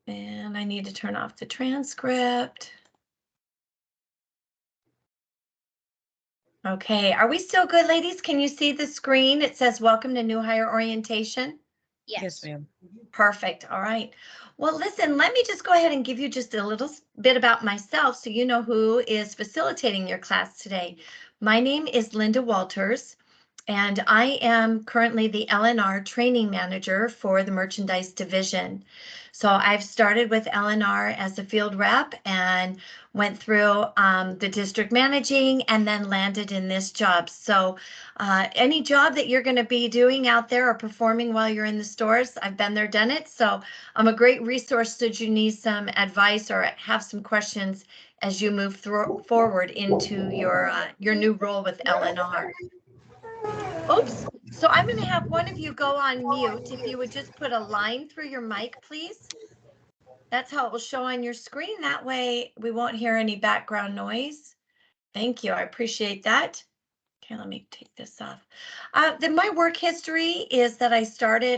And I need to turn off the transcript. Okay, are we still good, ladies? Can you see the screen? It says welcome to new hire orientation. Yes, ma'am. Perfect. All right. Well, listen, let me just go ahead and give you just a little bit about myself so you know who is facilitating your class today. My name is Linda Walters, and I am currently the L&R training manager for the merchandise division. So I've started with L&R as a field rep and went through the district managing and then landed in this job. So any job that you're going to be doing out there or performing while you're in the stores, I've been there, done it. So I'm a great resource should you need some advice or have some questions as you move forward into your new role with L&R. Oops. So I'm going to have one of you go on mute. If you would just put a line through your mic, please. That's how it will show on your screen. That way we won't hear any background noise. Thank you. I appreciate that. Okay, let me take this off. Then my work history is that I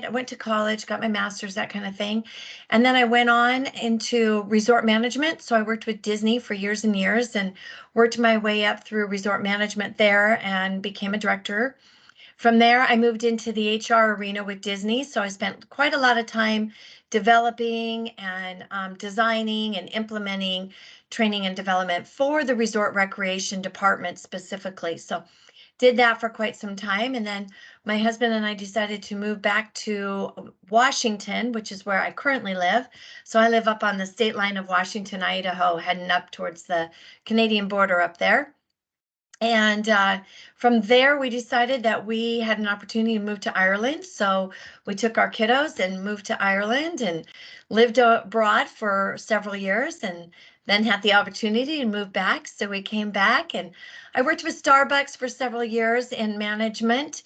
went to college, got my master's, that kind of thing. And then I went on into resort management. So I worked with Disney for years and years and worked my way up through resort management there and became a director. From there, I moved into the HR arena with Disney. So I spent quite a lot of time developing and designing and implementing training and development for the resort recreation department specifically. So did that for quite some time. And then my husband and I decided to move back to Washington, which is where I currently live. So I live up on the state line of Washington, Idaho, heading up towards the Canadian border up there. And from there, we decided that we had an opportunity to move to Ireland. So we took our kiddos and moved to Ireland and lived abroad for several years and then had the opportunity to move back. So we came back and I worked with Starbucks for several years in management.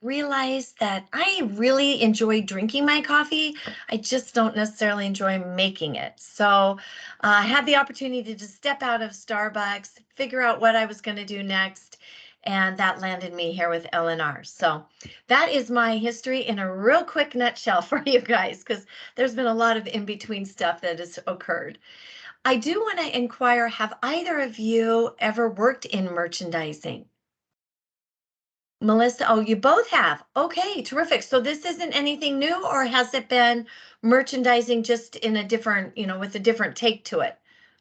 Realized that I really enjoy drinking my coffee. I just don't necessarily enjoy making it. So I had the opportunity to step out of Starbucks, figure out what I was going to do next, and that landed me here with L&R. So that is my history in a real quick nutshell for you guys, because there's been a lot of in-between stuff that has occurred. I do want to inquire, have either of you ever worked in merchandising? Melissa, oh, you both have. Okay, terrific. So this isn't anything new, or has it been merchandising just in a different, with a different take to it,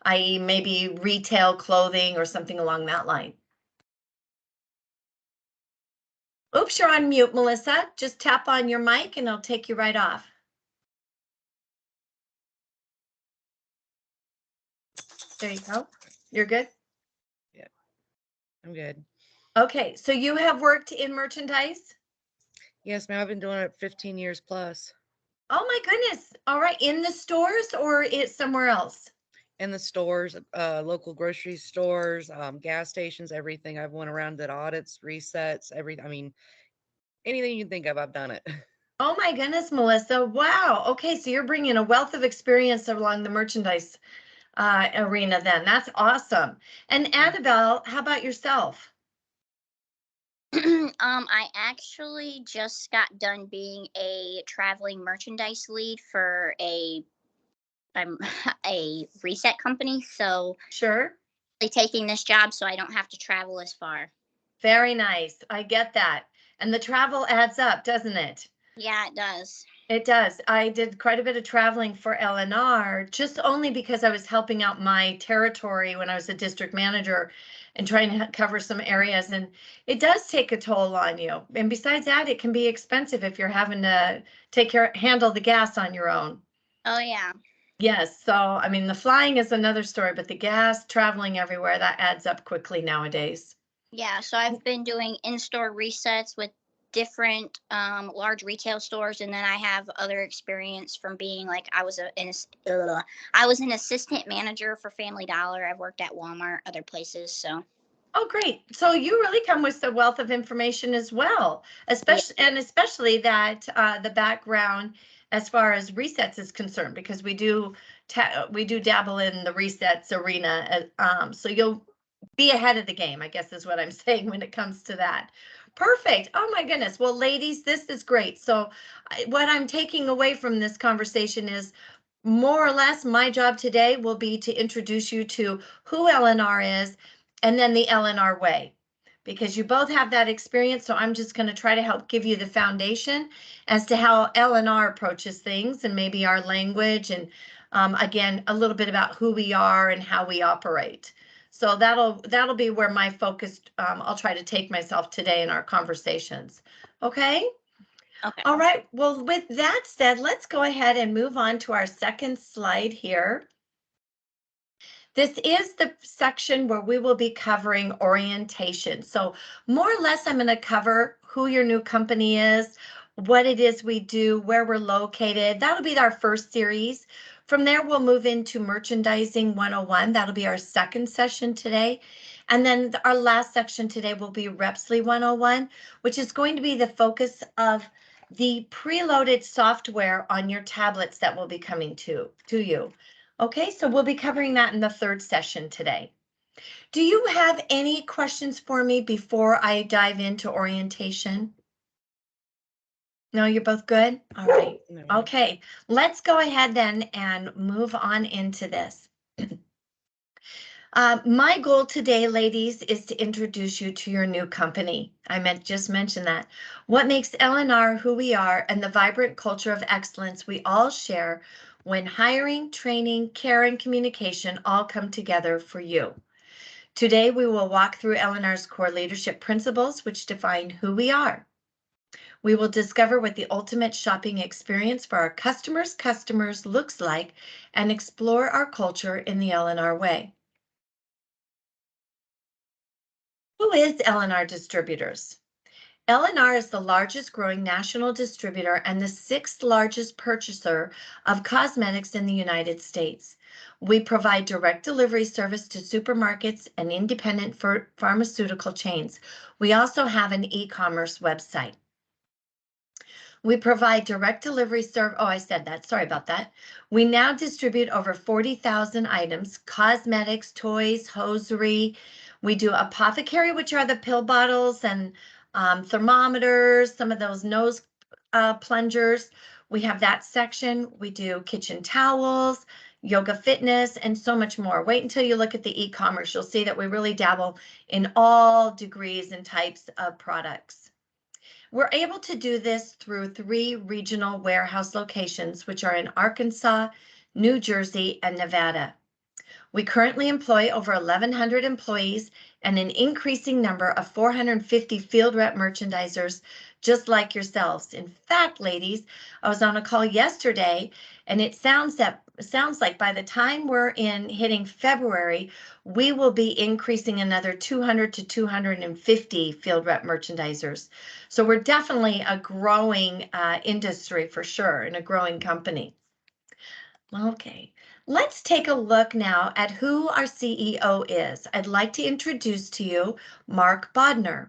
i.e. maybe retail clothing or something along that line? Oops, you're on mute, Melissa. Just tap on your mic and it'll take you right off. There you go. You're good? Yeah, I'm good. Okay, so you have worked in merchandise? Yes, ma'am. I've been doing it 15 years plus. Oh my goodness. All right, in the stores or it's somewhere else? In the stores, local grocery stores, gas stations, everything. I've went around, did audits, resets, everything. I mean, anything you can think of, I've done it. Oh my goodness, Melissa. Wow. Okay, so you're bringing a wealth of experience along the merchandise arena then. That's awesome. And Annabelle, how about yourself? I actually just got done being a traveling merchandise lead for a a reset company, so Sure. taking this job so I don't have to travel as far. Very nice. I get that. And the travel adds up, doesn't it? Yeah, it does. It does. I did quite a bit of traveling for L&R, just only because I was helping out my territory when I was a district manager and trying to cover some areas. And it does take a toll on you. And besides that, it can be expensive if you're having to handle the gas on your own. Oh yeah. Yes. So, I mean, the flying is another story, but the gas, traveling everywhere, that adds up quickly nowadays. Yeah, so I've been doing in-store resets with different large retail stores, and then I have other experience from being like I was an assistant manager for Family Dollar. I've worked at Walmart, other places. So Oh, great. So you really come with a wealth of information as well, yeah, especially that the background as far as resets is concerned, because we do dabble in the resets arena. So you'll be ahead of the game, I guess is what I'm saying when it comes to that. Perfect. Oh my goodness. Well, ladies, this is great. So what I'm taking away from this conversation is more or less my job today will be to introduce you to who L&R is and then the L&R way, because you both have that experience. So I'm just going to try to help give you the foundation as to how L&R approaches things and maybe our language and again, a little bit about who we are and how we operate. So that'll be where my focus, I'll try to take myself today in our conversations. Okay. Okay. All right. Well, with that said, let's go ahead and move on to our second slide here. This is the section where we will be covering orientation. So more or less, I'm going to cover who your new company is, what it is we do, where we're located. That'll be our first series. From there, we'll move into Merchandising 101. That'll be our second session today. And then our last section today will be Repsly 101, which is going to be the focus of the preloaded software on your tablets that will be coming to you. Okay, so we'll be covering that in the third session today. Do you have any questions for me before I dive into orientation? No, you're both good? All right. No. Okay, let's go ahead then and move on into this. My goal today, ladies, is to introduce you to your new company. I just mentioned that. What makes L&R who we are and the vibrant culture of excellence we all share when hiring, training, care, and communication all come together for you. Today, we will walk through L&R's core leadership principles, which define who we are. We will discover what the ultimate shopping experience for our customers looks like and explore our culture in the L&R way. Who is L&R Distributors? L&R is the largest growing national distributor and the sixth largest purchaser of cosmetics in the United States. We provide direct delivery service to supermarkets and independent pharmaceutical chains. We also have an e-commerce website. We provide direct delivery service. Oh, I said that. Sorry about that. We now distribute over 40,000 items, cosmetics, toys, hosiery. We do apothecary, which are the pill bottles and thermometers, some of those nose plungers. We have that section. We do kitchen towels, yoga fitness, and so much more. Wait until you look at the e-commerce. You'll see that we really dabble in all degrees and types of products. We're able to do this through 3 regional warehouse locations, which are in Arkansas, New Jersey, and Nevada. We currently employ over 1,100 employees and an increasing number of 450 field rep merchandisers, just like yourselves. In fact, ladies, I was on a call yesterday, and it sounds like by the time we're hitting February, we will be increasing another 200 to 250 field rep merchandisers. So we're definitely a growing industry for sure, and a growing company. Okay. Let's take a look now at who our CEO is. I'd like to introduce to you Mark Bodner.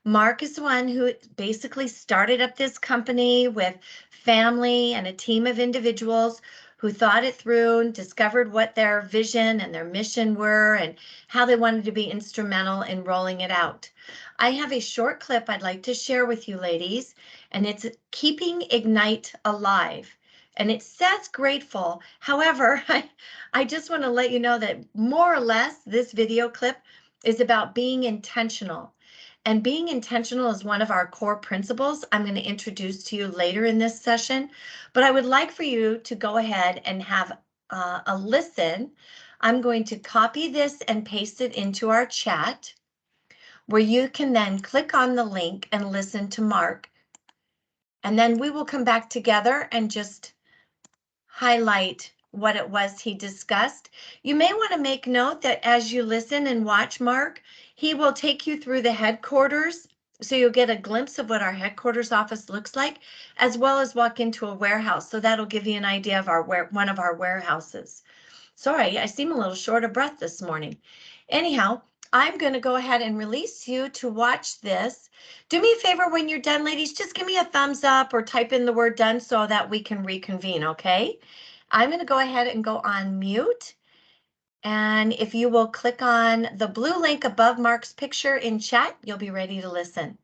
Mark is the one who basically started up this company with family and a team of individuals who thought it through and discovered what their vision and their mission were and how they wanted to be instrumental in rolling it out. I have a short clip I'd like to share with you, ladies, and it's Keeping Ignite Alive. And it says grateful. However, I just want to let you know that more or less this video clip is about being intentional. And being intentional is one of our core principles I'm going to introduce to you later in this session. But I would like for you to go ahead and have a listen. I'm going to copy this and paste it into our chat, where you can then click on the link and listen to Mark. And then we will come back together and just highlight what it was he discussed. You may want to make note that as you listen and watch Mark, he will take you through the headquarters, so you'll get a glimpse of what our headquarters office looks like, as well as walk into a warehouse. So that'll give you an idea of one of our warehouses. Sorry, I seem a little short of breath this morning. Anyhow, I'm going to go ahead and release you to watch this. Do me a favor when you're done, ladies, just give me a thumbs up or type in the word done so that we can reconvene, okay? I'm going to go ahead and go on mute. And if you will click on the blue link above Mark's picture in chat, you'll be ready to listen.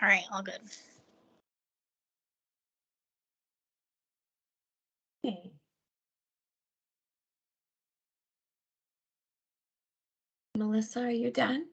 All right, all good. Okay. Melissa, are you done?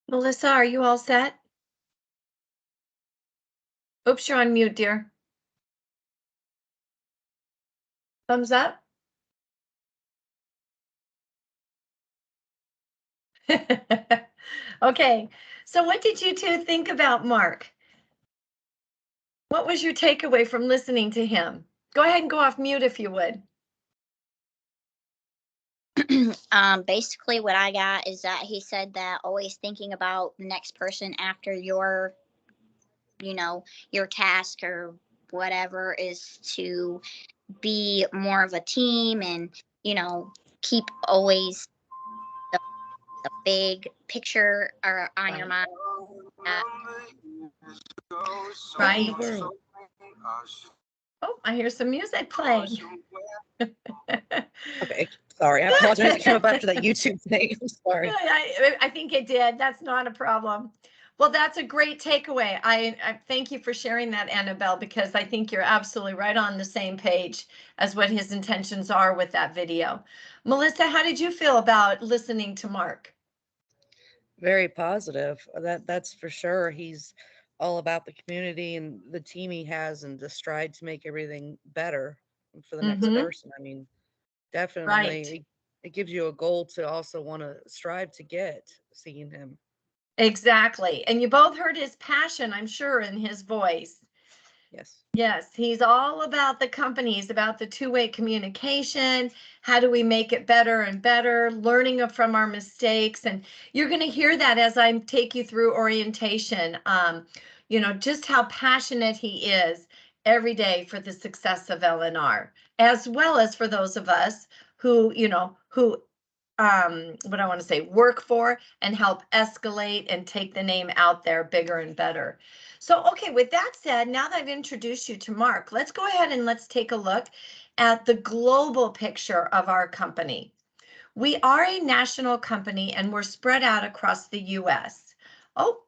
Melissa, are you all set? Oops, you're on mute, dear. Thumbs up. Okay, so what did you two think about Mark? What was your takeaway from listening to him? Go ahead and go off mute if you would. Basically what I got is that he said that always thinking about the next person after your, your task or whatever is to be more of a team and, keep always the big picture or on your mind. Right. Over. Oh, I hear some music playing. Okay, sorry. I apologize. It came up after that YouTube thing. I'm sorry. I think it did. That's not a problem. Well, that's a great takeaway. I thank you for sharing that, Annabelle, because I think you're absolutely right on the same page as what his intentions are with that video. Melissa, how did you feel about listening to Mark? Very positive. That's for sure. He's all about the community and the team he has and the stride to make everything better for the next person. I mean, definitely Right. it gives you a goal to also want to strive to get seeing him. Exactly. And you both heard his passion, I'm sure, in his voice. Yes. Yes, he's all about the company. He's about the two-way communication. How do we make it better and better? Learning from our mistakes. And you're going to hear that as I take you through orientation. Just how passionate he is every day for the success of LNR, as well as for those of us who, what I want to say, work for and help escalate and take the name out there bigger and better. So, okay, with that said, now that I've introduced you to Mark, let's go ahead and let's take a look at the global picture of our company. We are a national company and we're spread out across the US. Oh,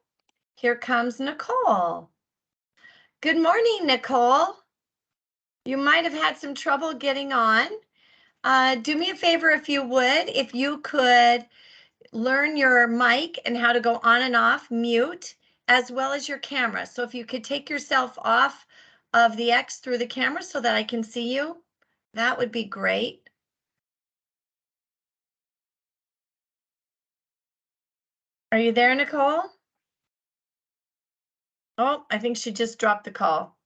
here comes Nicole. Good morning, Nicole. You might have had some trouble getting on. Do me a favor if you would, if you could learn your mic and how to go on and off mute, as well as your camera. So if you could take yourself off of the X through the camera so that I can see you, that would be great. Are you there, Nicole? Oh, I think she just dropped the call.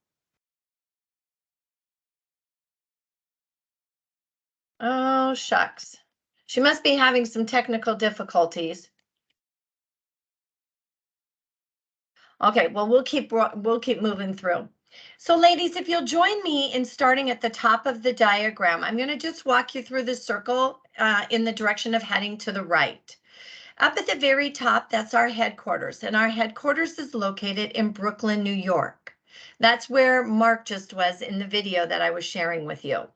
Oh, shucks. She must be having some technical difficulties. Okay, well, we'll keep moving through. So ladies, if you'll join me in starting at the top of the diagram, I'm going to just walk you through the circle in the direction of heading to the right. Up at the very top, that's our headquarters, and our headquarters is located in Brooklyn, New York. That's where Mark just was in the video that I was sharing with you.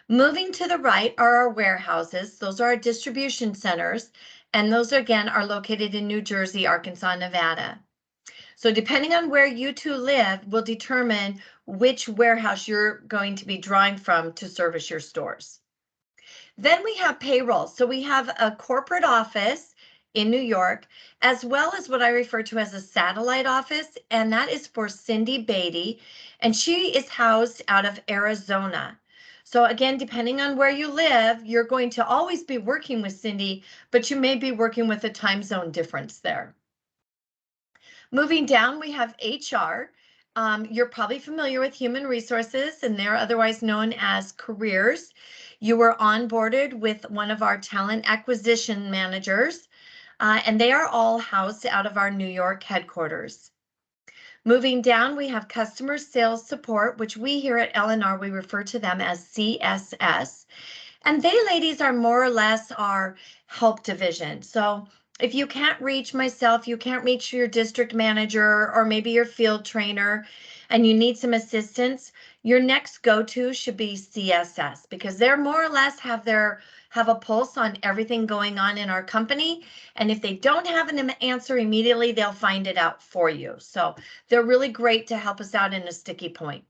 Moving to the right are our warehouses. Those are our distribution centers, and those again are located in New Jersey, Arkansas, Nevada. So depending on where you two live will determine which warehouse you're going to be drawing from to service your stores. Then we have payroll. So we have a corporate office in New York, as well as what I refer to as a satellite office, and that is for Cindy Beatty, and she is housed out of Arizona. So again, depending on where you live, you're going to always be working with Cindy, but you may be working with a time zone difference there. Moving down, we have HR. You're probably familiar with human resources, and they're otherwise known as careers. You were onboarded with one of our talent acquisition managers, and they are all housed out of our New York headquarters. Moving down, we have customer sales support, which we here at LNR, we refer to them as CSS. And they ladies are more or less our help division. So if you can't reach myself, you can't reach your district manager or maybe your field trainer and you need some assistance, your next go-to should be CSS because they're more or less have a pulse on everything going on in our company. And if they don't have an answer immediately, they'll find it out for you. So they're really great to help us out in a sticky point.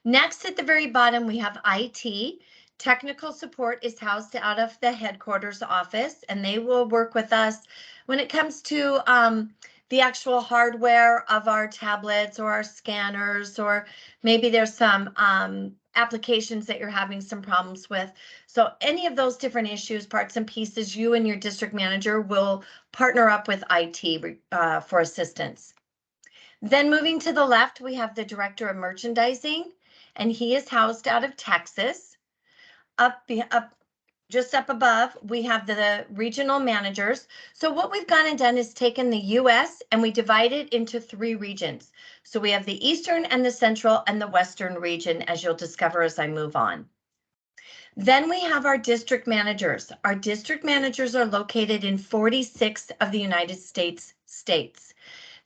Next, at the very bottom, we have IT. Technical support is housed out of the headquarters office, and they will work with us when it comes to the actual hardware of our tablets or our scanners, or maybe there's some applications that you're having some problems with. So any of those different issues, parts and pieces, you and your district manager will partner up with IT for assistance. Then moving to the left, we have the director of merchandising, and he is housed out of Texas. Just up above, we have the regional managers. So what we've gone and done is taken the US and we divide it into 3 regions. So we have the Eastern and the Central and the Western region, as you'll discover as I move on. Then we have our district managers. Our district managers are located in 46 of the United States states.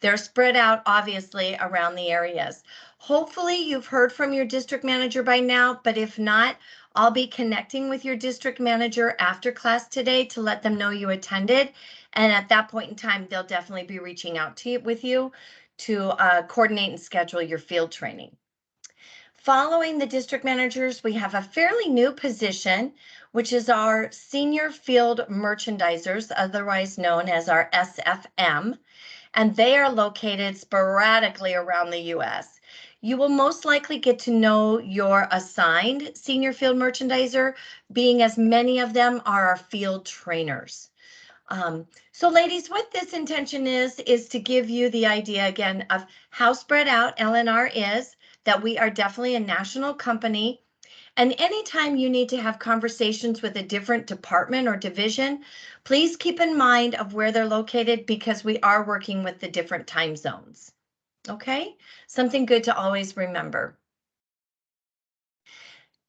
They're spread out, obviously, around the areas. Hopefully, you've heard from your district manager by now, but if not, I'll be connecting with your district manager after class today to let them know you attended. And at that point in time, they'll definitely be reaching out to you with you to coordinate and schedule your field training. Following the district managers, we have a fairly new position, which is our senior field merchandisers, otherwise known as our SFM. And they are located sporadically around the US. You will most likely get to know your assigned senior field merchandiser, being as many of them are our field trainers. So ladies, what this intention is to give you the idea again of how spread out LNR is, that we are definitely a national company. And anytime you need to have conversations with a different department or division, please keep in mind of where they're located because we are working with the different time zones. Okay, something good to always remember.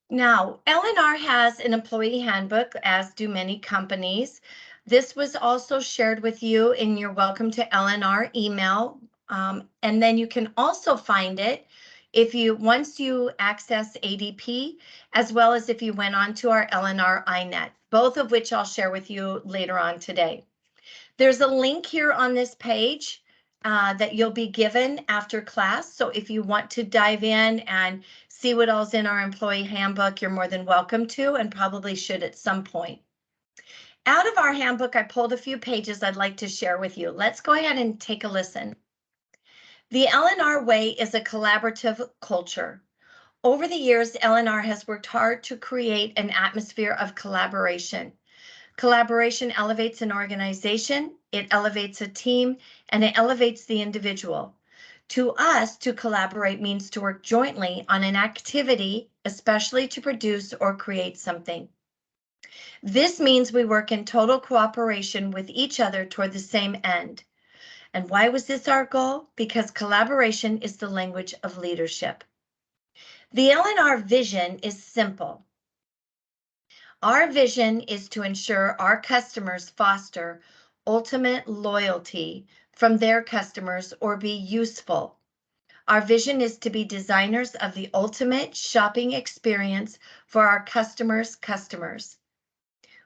Now, LNR has an employee handbook, as do many companies. This was also shared with you in your Welcome to LNR email. And then you can also find it once you access ADP, as well as if you went on to our LNR INET, both of which I'll share with you later on today. There's a link here on this page that you'll be given after class. So if you want to dive in and see what all's in our employee handbook, you're more than welcome to, and probably should at some point. Out of our handbook, I pulled a few pages I'd like to share with you. Let's go ahead and take a listen. The LNR way is a collaborative culture. Over the years, LNR has worked hard to create an atmosphere of collaboration. Collaboration elevates an organization, it elevates a team, and it elevates the individual. To us, to collaborate means to work jointly on an activity, especially to produce or create something. This means we work in total cooperation with each other toward the same end. And why was this our goal? Because collaboration is the language of leadership. The LNR vision is simple. Our vision is to ensure our customers foster ultimate loyalty from their customers or be useful. Our vision is to be designers of the ultimate shopping experience for our customers' customers.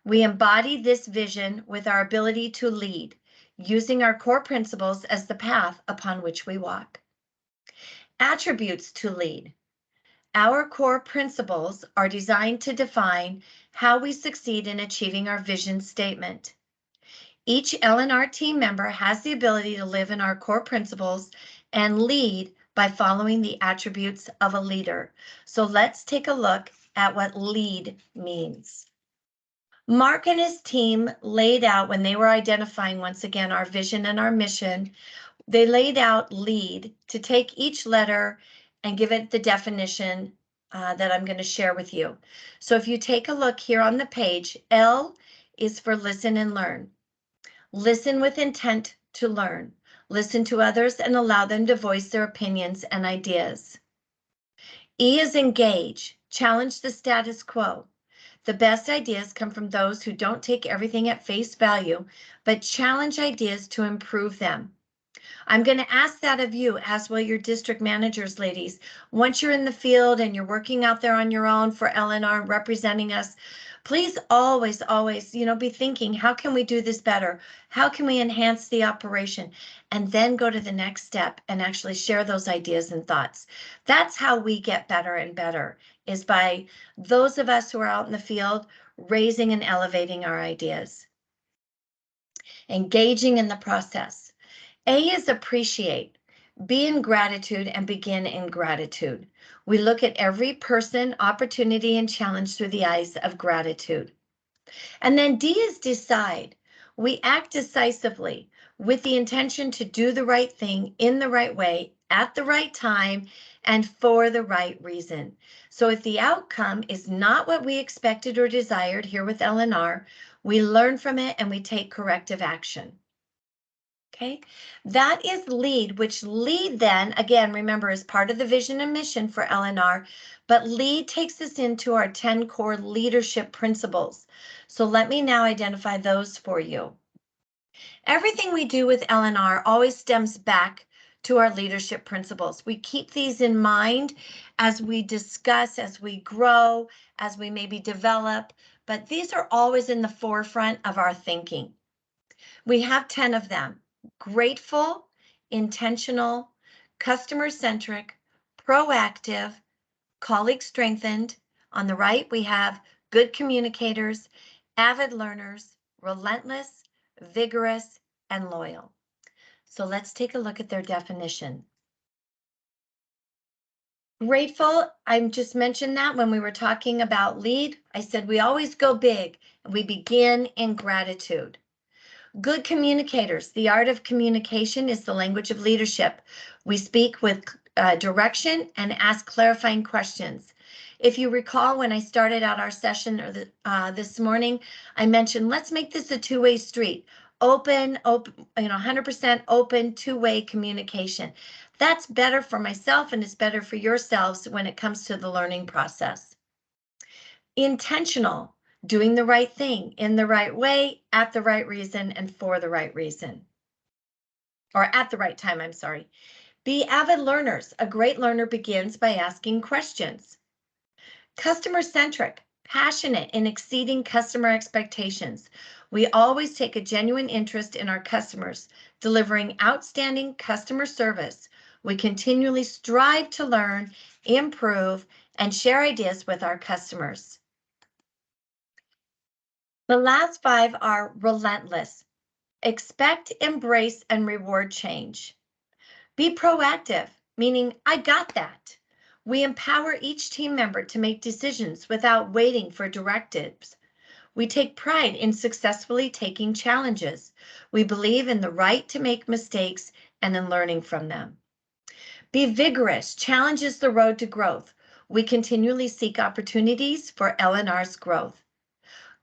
We embody this vision with our ability to lead, using our core principles as the path upon which we walk. Attributes to lead. Our core principles are designed to define how we succeed in achieving our vision statement. Each LNR team member has the ability to live in our core principles and lead by following the attributes of a leader. So let's take a look at what lead means. Mark and his team laid out, when they were identifying once again our vision and our mission, they laid out lead to take each letter and give it the definition that I'm going to share with you. So if you take a look here on the page, L is for listen and learn. Listen with intent to learn. Listen to others and allow them to voice their opinions and ideas. E is engage. Challenge the status quo. The best ideas come from those who don't take everything at face value, but challenge ideas to improve them. I'm going to ask that of you, as will your district managers, ladies. Once you're in the field and you're working out there on your own for LNR representing us, please always, always, be thinking, how can we do this better? How can we enhance the operation? And then go to the next step and actually share those ideas and thoughts. That's how we get better and better, is by those of us who are out in the field raising and elevating our ideas, engaging in the process. A is appreciate. Be in gratitude and begin in gratitude. We look at every person, opportunity, and challenge through the eyes of gratitude. And then D is decide. We act decisively with the intention to do the right thing in the right way, at the right time, and for the right reason. So if the outcome is not what we expected or desired here with LNR, we learn from it and we take corrective action. Okay, that is LEAD, which LEAD then, again, remember, is part of the vision and mission for LNR, but LEAD takes us into our 10 core leadership principles. So let me now identify those for you. Everything we do with LNR always stems back to our leadership principles. We keep these in mind as we discuss, as we grow, as we maybe develop, but these are always in the forefront of our thinking. We have 10 of them. Grateful, intentional, customer-centric, proactive, colleague strengthened. On the right, we have good communicators, avid learners, relentless, vigorous, and loyal. So let's take a look at their definition. Grateful, I just mentioned that when we were talking about LEAD. I said we always go big and we begin in gratitude. Good communicators. The art of communication is the language of leadership. We speak with direction and ask clarifying questions. If you recall, when I started out our session this morning, I mentioned, let's make this a two-way street. Open, 100% open, two-way communication. That's better for myself and it's better for yourselves when it comes to the learning process. Intentional. Doing the right thing in the right way, at the right reason, and for the right reason. Or at the right time, I'm sorry. Be avid learners. A great learner begins by asking questions. Customer-centric, passionate in exceeding customer expectations. We always take a genuine interest in our customers, delivering outstanding customer service. We continually strive to learn, improve, and share ideas with our customers. The last 5 are relentless. Expect, embrace, and reward change. Be proactive, meaning I got that. We empower each team member to make decisions without waiting for directives. We take pride in successfully taking challenges. We believe in the right to make mistakes and in learning from them. Be vigorous, challenges the road to growth. We continually seek opportunities for LNR's growth.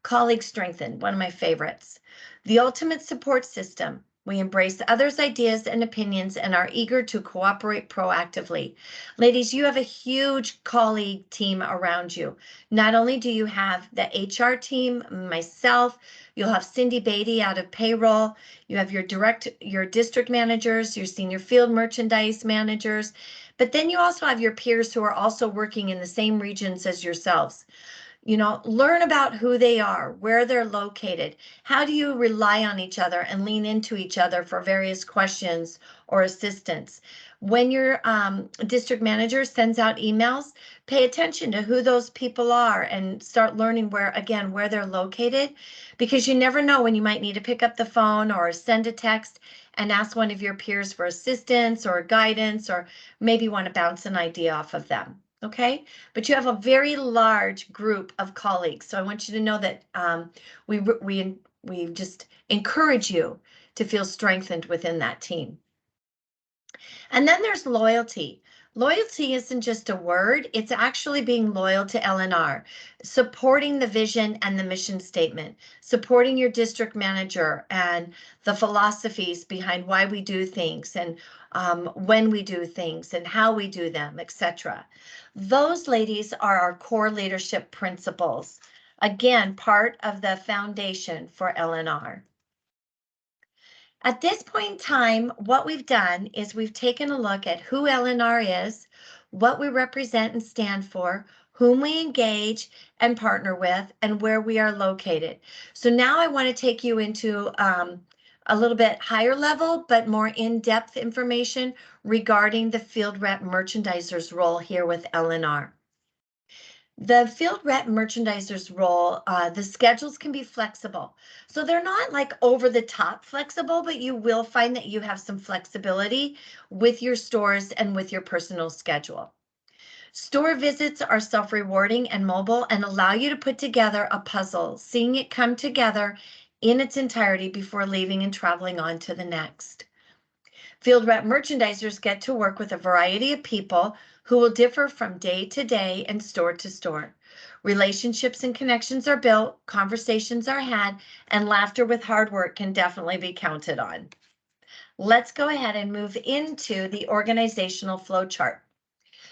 Colleague strengthen, one of my favorites. The ultimate support system. We embrace others' ideas and opinions and are eager to cooperate proactively. Ladies, you have a huge colleague team around you. Not only do you have the HR team, myself, you'll have Cindy Beatty out of payroll, you have your district managers, your senior field merchandise managers, but then you also have your peers who are also working in the same regions as yourselves. Learn about who they are, where they're located. How do you rely on each other and lean into each other for various questions or assistance? When your district manager sends out emails, pay attention to who those people are and start learning where they're located, because you never know when you might need to pick up the phone or send a text and ask one of your peers for assistance or guidance, or maybe want to bounce an idea off of them. Okay, but you have a very large group of colleagues, so I want you to know that we just encourage you to feel strengthened within that team. And then there's loyalty. Loyalty isn't just a word, it's actually being loyal to LNR, supporting the vision and the mission statement, supporting your district manager and the philosophies behind why we do things and when we do things and how we do them, etc. Those, ladies, are our core leadership principles. Again, part of the foundation for LNR. At this point in time, what we've done is we've taken a look at who LNR is, what we represent and stand for, whom we engage and partner with, and where we are located. So now I want to take you into a little bit higher level, but more in-depth information regarding the field rep merchandiser's role here with LNR. The field rep merchandiser's role, the schedules can be flexible. So they're not like over the top flexible, but you will find that you have some flexibility with your stores and with your personal schedule. Store visits are self-rewarding and mobile and allow you to put together a puzzle, seeing it come together in its entirety before leaving and traveling on to the next. Field rep merchandisers get to work with a variety of people who will differ from day to day and store to store. Relationships and connections are built, conversations are had, and laughter with hard work can definitely be counted on. Let's go ahead and move into the organizational flow chart.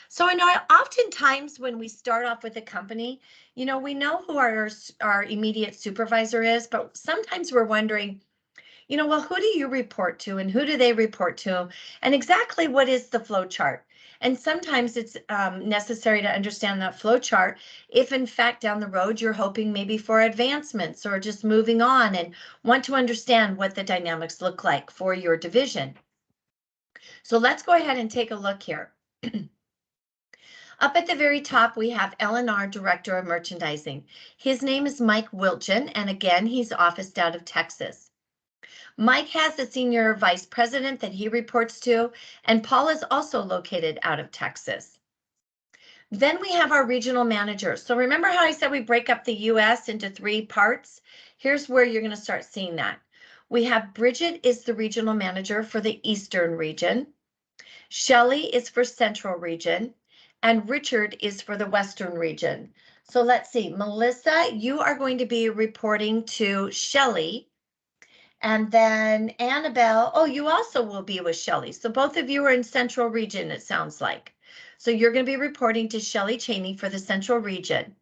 So I know oftentimes when we start off with a company, we know who our immediate supervisor is, but sometimes we're wondering, well, who do you report to and who do they report to? And exactly what is the flow chart? And sometimes it's necessary to understand that flow chart if in fact down the road you're hoping maybe for advancements or just moving on and want to understand what the dynamics look like for your division. So let's go ahead and take a look here. Up at the very top, we have LNR Director of Merchandising. His name is Mike Wilchin, and again, he's officed out of Texas. Mike has a senior vice president that he reports to, and Paul is also located out of Texas. Then we have our regional managers. So remember how I said we break up the US into 3 parts? Here's where you're going to start seeing that. We have Bridget is the regional manager for the Eastern region. Shelley is for Central region, and Richard is for the Western region. So let's see, Melissa, you are going to be reporting to Shelley. And then Annabelle, oh, you also will be with Shelley. So both of you are in Central region, it sounds like. So you're going to be reporting to Shelley Cheney for the Central region.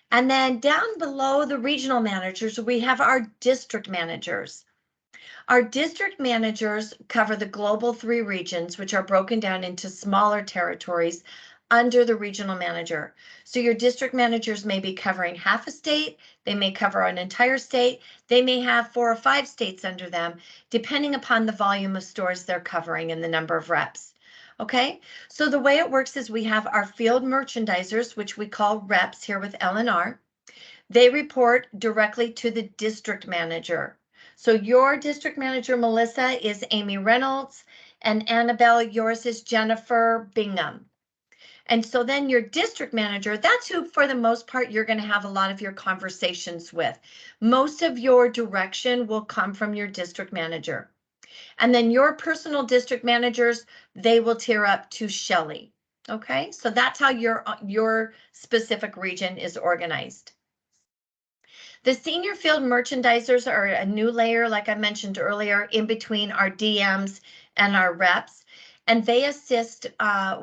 And then down below the regional managers, we have our district managers. Our district managers cover the global 3 regions, which are broken down into smaller territories under the regional manager. So your district managers may be covering half a state, they may cover an entire state, they may have 4 or 5 states under them, depending upon the volume of stores they're covering and the number of reps. Okay, so the way it works is we have our field merchandisers, which we call reps here with LNR. They report directly to the district manager. So your district manager, Melissa, is Amy Reynolds, and Annabelle, yours is Jennifer Bingham. And so then your district manager, that's who, for the most part, you're going to have a lot of your conversations with. Most of your direction will come from your district manager. And then your personal district managers, they will tier up to Shelley. Okay, so that's how your specific region is organized. The senior field merchandisers are a new layer, like I mentioned earlier, in between our DMs and our reps, and they assist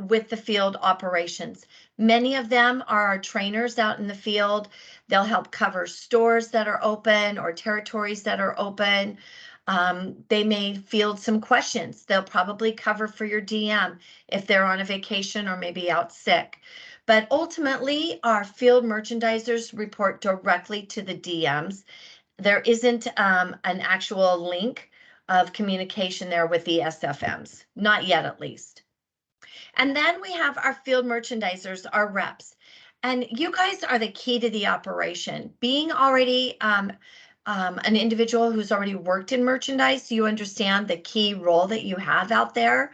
with the field operations. Many of them are our trainers out in the field. They'll help cover stores that are open or territories that are open. They may field some questions. They'll probably cover for your DM if they're on a vacation or maybe out sick. But ultimately, our field merchandisers report directly to the DMs. There isn't an actual link of communication there with the SFMs, not yet at least. And then we have our field merchandisers, our reps. And you guys are the key to the operation. Being already an individual who's already worked in merchandise, you understand the key role that you have out there.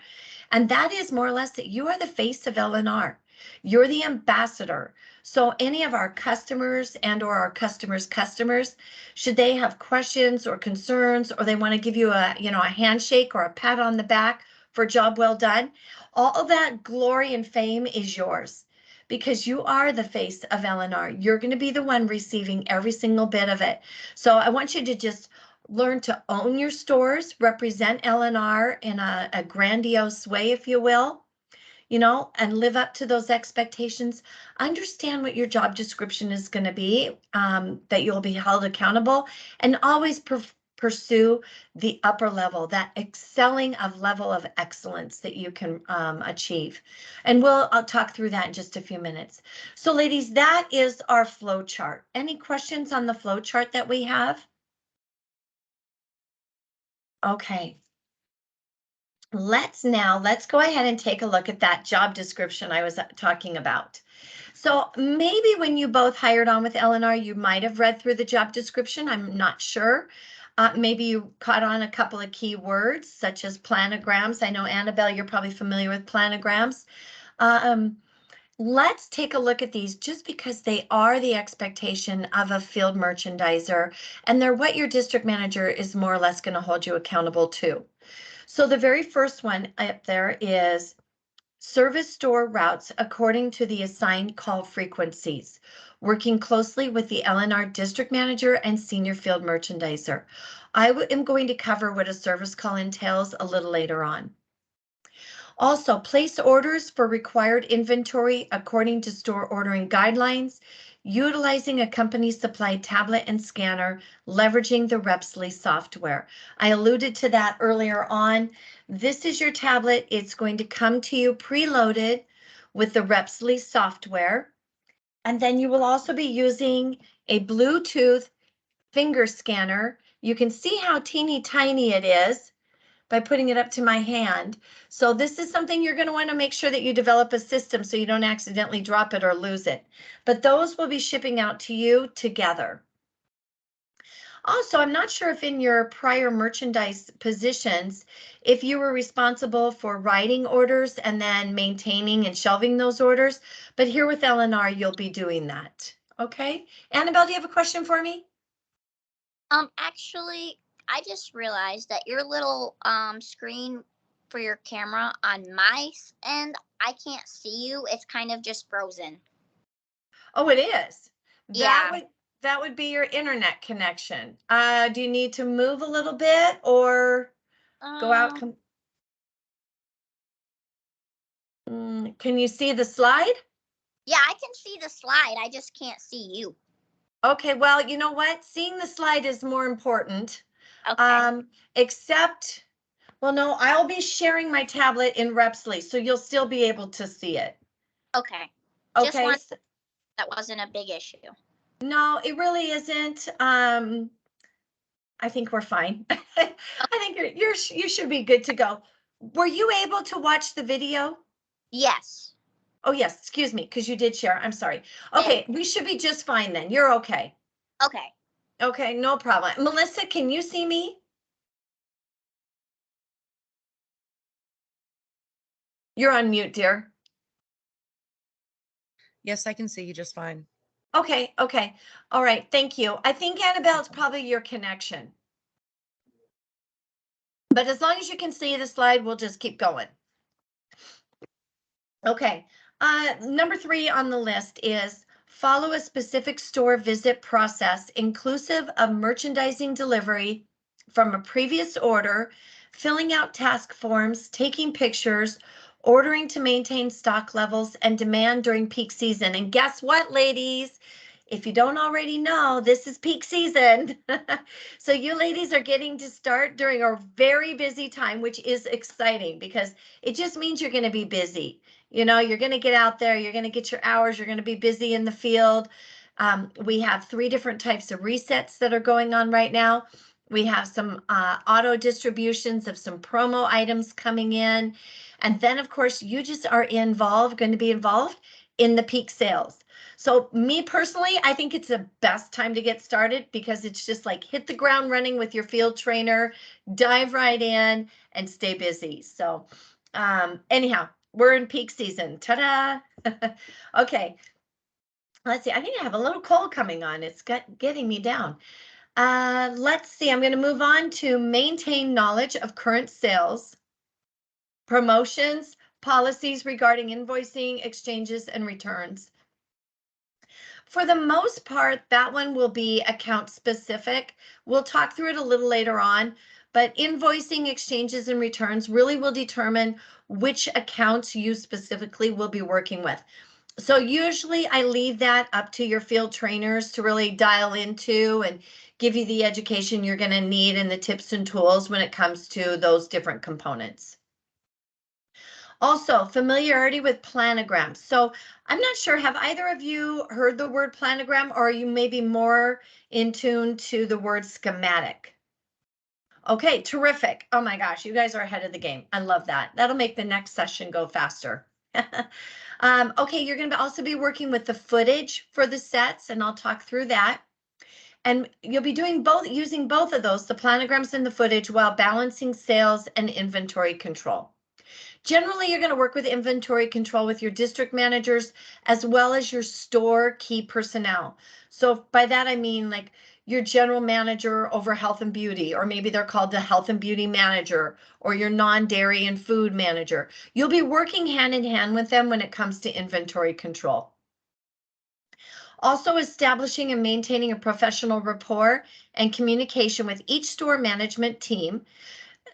And that is more or less that you are the face of LNR. You're the ambassador. So any of our customers and or our customers' customers, should they have questions or concerns, or they want to give you a handshake or a pat on the back for a job well done, all of that glory and fame is yours because you are the face of LNR. You're going to be the one receiving every single bit of it. So I want you to just learn to own your stores, represent LNR in a grandiose way, if you will. and live up to those expectations. Understand what your job description is going to be, that you'll be held accountable, and always pursue the upper level, that excelling of level of excellence that you can achieve. And I'll talk through that in just a few minutes. So ladies, that is our flow chart. Any questions on the flow chart that we have? Okay. Let's go ahead and take a look at that job description I was talking about. So maybe when you both hired on with L&R, you might have read through the job description. I'm not sure. Maybe you caught on a couple of key words such as planograms. I know, Annabelle, you're probably familiar with planograms. Let's take a look at these just because they are the expectation of a field merchandiser, and they're what your district manager is more or less going to hold you accountable to. So the very first one up there is service store routes according to the assigned call frequencies, working closely with the L&R district manager and senior field merchandiser. I am going to cover what a service call entails a little later on. Also, place orders for required inventory according to store ordering guidelines, utilizing a company supplied tablet and scanner, leveraging the Repsly software. I alluded to that earlier on. This is your tablet. It's going to come to you preloaded with the Repsly software. And then you will also be using a Bluetooth finger scanner. You can see how teeny tiny it is by putting it up to my hand. So this is something you're going to want to make sure that you develop a system so you don't accidentally drop it or lose it. But those will be shipping out to you together. Also, I'm not sure if in your prior merchandise positions, if you were responsible for writing orders and then maintaining and shelving those orders, but here with L&R, you'll be doing that. Okay. Annabelle, do you have a question for me? Actually, I just realized that your little screen for your camera on my end, I can't see you. It's kind of just frozen. Oh, it is. Yeah. That would be your internet connection. Do you need to move a little bit or go out? Can you see the slide? Yeah, I can see the slide. I just can't see you. Okay, well, you know what? Seeing the slide is more important. Okay. Except, well, no, I'll be sharing my tablet in Repsly, so you'll still be able to see it. Okay. Okay. Just one, that wasn't a big issue. No, it really isn't. I think we're fine. I think you should be good to go. Were you able to watch the video? Yes. Oh, yes, excuse me, because you did share. I'm sorry. Okay, we should be just fine then. You're okay. Okay. Okay, no problem. Melissa, can you see me? You're on mute, dear. Yes, I can see you just fine. Okay, okay. All right, thank you. I think, Annabelle, it's probably your connection. But as long as you can see the slide, we'll just keep going. Okay, number 3 on the list is follow a specific store visit process inclusive of merchandising delivery from a previous order, filling out task forms, taking pictures, ordering to maintain stock levels and demand during peak season. And guess what, ladies? If you don't already know, this is peak season. So you ladies are getting to start during a very busy time, which is exciting because it just means you're going to be busy. You're going to get out there, you're going to get your hours, you're going to be busy in the field. We have 3 different types of resets that are going on right now. We have some auto distributions of some promo items coming in. And then, of course, you just are going to be involved in the peak sales. So me personally, I think it's the best time to get started because it's just like hit the ground running with your field trainer, dive right in and stay busy. So anyhow, we're in peak season. Ta-da! Okay, let's see. I think I have a little cold coming on. It's getting me down. Let's see. I'm going to move on to maintain knowledge of current sales, promotions, policies regarding invoicing, exchanges, and returns. For the most part, that one will be account specific. We'll talk through it a little later on, but invoicing, exchanges, and returns really will determine which accounts you specifically will be working with. So usually I leave that up to your field trainers to really dial into and give you the education you're going to need and the tips and tools when it comes to those different components. Also, familiarity with planograms. So I'm not sure, have either of you heard the word planogram, or are you maybe more in tune to the word schematic? Okay, terrific. Oh my gosh, you guys are ahead of the game. I love that. That'll make the next session go faster. Okay, you're going to also be working with the footage for the sets, and I'll talk through that. And you'll be doing both, using both of those, the planograms and the footage, while balancing sales and inventory control. Generally, you're going to work with inventory control with your district managers as well as your store key personnel. So by that, I mean like your general manager over health and beauty, or maybe they're called the health and beauty manager, or your non-dairy and food manager. You'll be working hand in hand with them when it comes to inventory control. Also establishing and maintaining a professional rapport and communication with each store management team.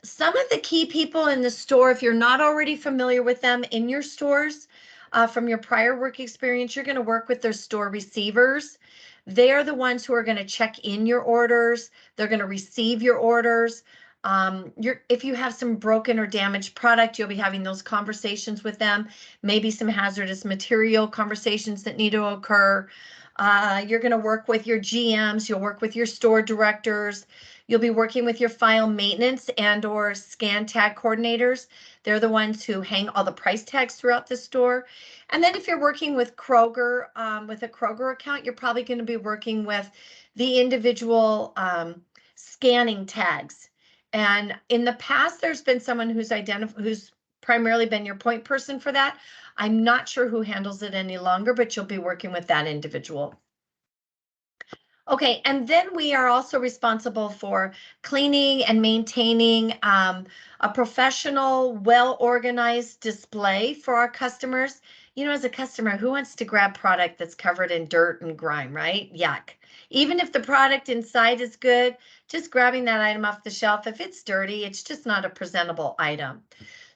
Some of the key people in the store, if you're not already familiar with them in your stores, from your prior work experience, you're going to work with their store receivers. They are the ones who are going to check in your orders. They're going to receive your orders. If you have some broken or damaged product, you'll be having those conversations with them. Maybe some hazardous material conversations that need to occur. You're going to work with your GMs. You'll work with your store directors. You'll be working with your file maintenance and or scan tag coordinators. They're the ones who hang all the price tags throughout the store. And then if you're working with Kroger, with a Kroger account, you're probably going to be working with the individual scanning tags. And in the past, there's been someone who's primarily been your point person for that. I'm not sure who handles it any longer, but you'll be working with that individual. Okay, and then we are also responsible for cleaning and maintaining a professional, well-organized display for our customers. You know, as a customer, who wants to grab product that's covered in dirt and grime, right? Yuck. Even if the product inside is good, just grabbing that item off the shelf, if it's dirty, it's just not a presentable item.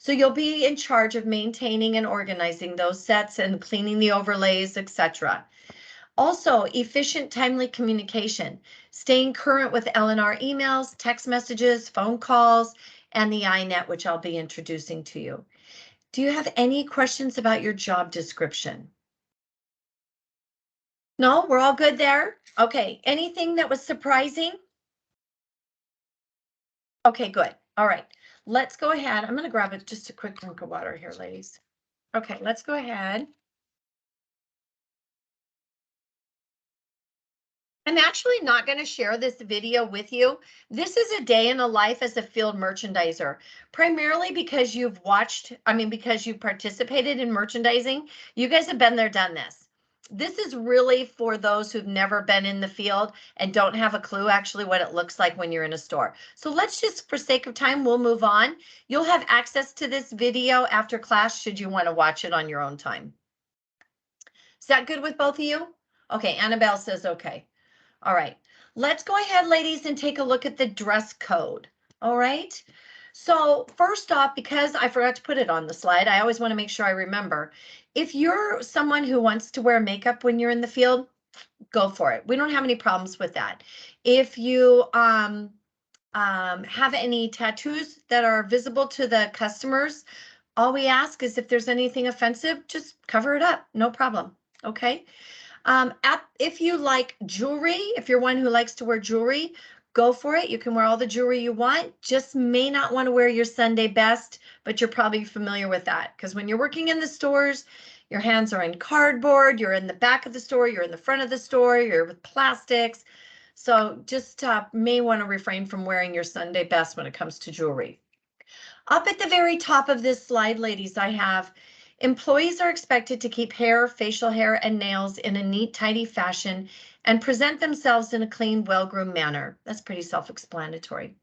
So you'll be in charge of maintaining and organizing those sets and cleaning the overlays, etc. Also, efficient, timely communication, staying current with L&R emails, text messages, phone calls, and the iNet, which I'll be introducing to you. Do you have any questions about your job description? No, we're all good there? Okay, anything that was surprising? Okay, good. All right, let's go ahead. I'm going to grab just a quick drink of water here, ladies. Okay, let's go ahead. I'm actually not going to share this video with you. This is a day in the life as a field merchandiser, primarily because you've watched, because you participated in merchandising. You guys have been there, done this. This is really for those who've never been in the field and don't have a clue actually what it looks like when you're in a store. So let's just, for sake of time, we'll move on. You'll have access to this video after class should you want to watch it on your own time. Is that good with both of you? Okay, Annabelle says okay. All right, let's go ahead, ladies, and take a look at the dress code. All right. So first off, because I forgot to put it on the slide, I always want to make sure I remember. If you're someone who wants to wear makeup when you're in the field, go for it. We don't have any problems with that. If you have any tattoos that are visible to the customers, all we ask is if there's anything offensive, just cover it up. No problem. Okay. If you like jewelry, if you're one who likes to wear jewelry, go for it. You can wear all the jewelry you want. Just may not want to wear your Sunday best, but you're probably familiar with that because when you're working in the stores, your hands are in cardboard, you're in the back of the store, you're in the front of the store, you're with plastics. So just may want to refrain from wearing your Sunday best when it comes to jewelry. Up at the very top of this slide, ladies, I have employees are expected to keep hair, facial hair, and nails in a neat, tidy fashion and present themselves in a clean, well-groomed manner. That's pretty self-explanatory.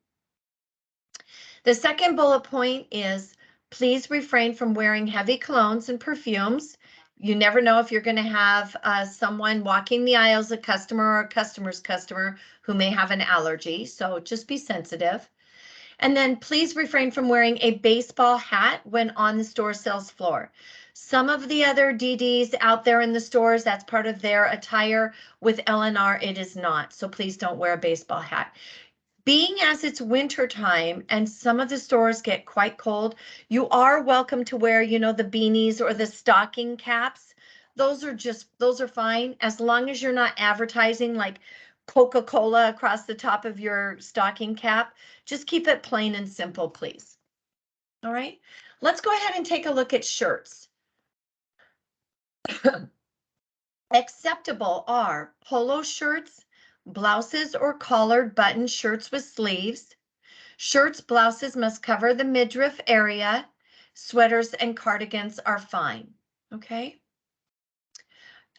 The second bullet point is please refrain from wearing heavy colognes and perfumes. You never know if you're going to have someone walking the aisles, a customer or a customer's customer who may have an allergy, so just be sensitive. And then please refrain from wearing a baseball hat when on the store sales floor. Some of the other DDs out there in the stores, that's part of their attire. With LNR, it is not. So please don't wear a baseball hat. Being as it's winter time and some of the stores get quite cold, you are welcome to wear, you know, the beanies or the stocking caps. Those are fine as long as you're not advertising like Coca-Cola across the top of your stocking cap. Just keep it plain and simple, please. All right, let's go ahead and take a look at shirts. Acceptable are polo shirts, blouses or collared button shirts with sleeves. Shirts, blouses must cover the midriff area. Sweaters and cardigans are fine. Okay.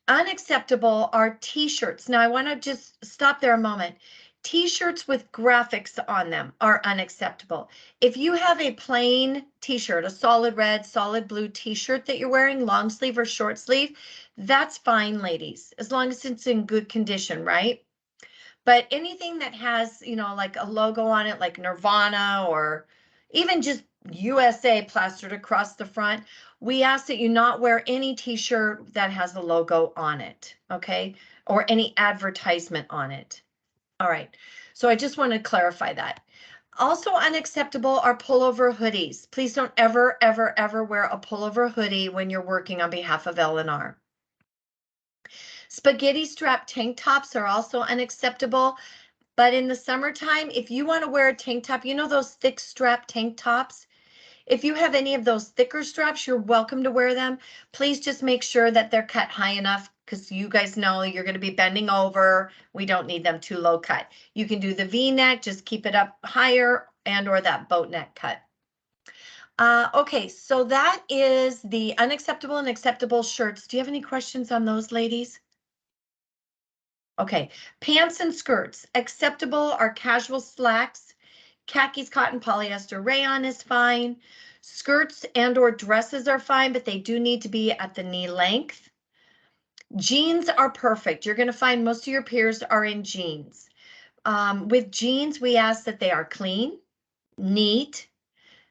Unacceptable are t-shirts. Now I want to just stop there a moment. T-shirts with graphics on them are unacceptable. If you have a plain t-shirt, a solid red, solid blue t-shirt that you're wearing, long sleeve or short sleeve, that's fine, ladies, as long as it's in good condition, right? But anything that has, you know, like a logo on it, like Nirvana or even just USA plastered across the front, we ask that you not wear any t-shirt that has a logo on it, okay? Or any advertisement on it. All right, so I just want to clarify that. Also unacceptable are pullover hoodies. Please don't ever, ever, ever wear a pullover hoodie when you're working on behalf of LNR. Spaghetti strap tank tops are also unacceptable. But in the summertime, if you want to wear a tank top, you know those thick strap tank tops? If you have any of those thicker straps, you're welcome to wear them. Please just make sure that they're cut high enough because you guys know you're going to be bending over. We don't need them too low cut. You can do the V-neck, just keep it up higher and or that boat neck cut. Okay, so that is the unacceptable and acceptable shirts. Do you have any questions on those, ladies? Okay, pants and skirts. Acceptable are casual slacks. Khakis, cotton, polyester, rayon is fine. Skirts and or dresses are fine, but they do need to be at the knee length. Jeans are perfect. You're going to find most of your peers are in jeans. With jeans, we ask that they are clean, neat,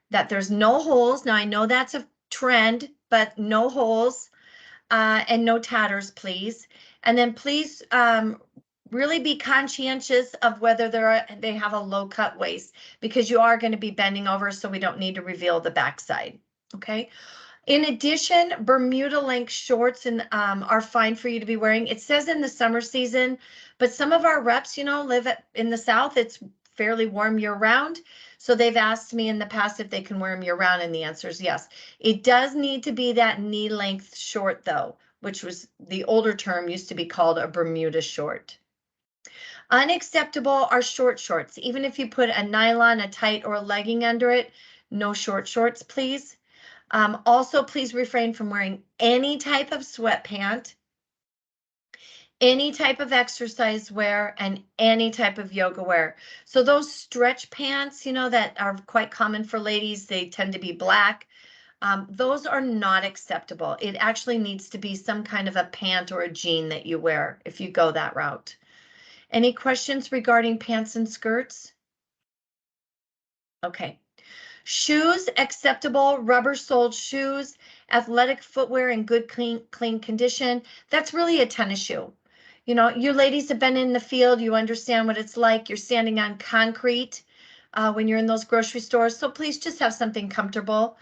that there's no holes. Now, I know that's a trend, but no holes and no tatters, please. And then please really be conscientious of whether they have a low cut waist because you are going to be bending over, so we don't need to reveal the backside. Okay. In addition, Bermuda length shorts are fine for you to be wearing. It says in the summer season, but some of our reps, you know, live in the South. It's fairly warm year round. So they've asked me in the past if they can wear them year round, and the answer is yes. It does need to be that knee length short though, which was the older term, used to be called a Bermuda short. Unacceptable are short shorts. Even if you put a nylon, a tight, or a legging under it, no short shorts, please. Also, please refrain from wearing any type of sweatpant, any type of exercise wear, and any type of yoga wear. So those stretch pants, you know, that are quite common for ladies, they tend to be black. Those are not acceptable. It actually needs to be some kind of a pant or a jean that you wear if you go that route. Any questions regarding pants and skirts? Okay. Shoes, acceptable, rubber-soled shoes, athletic footwear in good, clean condition. That's really a tennis shoe. You know, you ladies have been in the field. You understand what it's like. You're standing on concrete when you're in those grocery stores. So please just have something comfortable.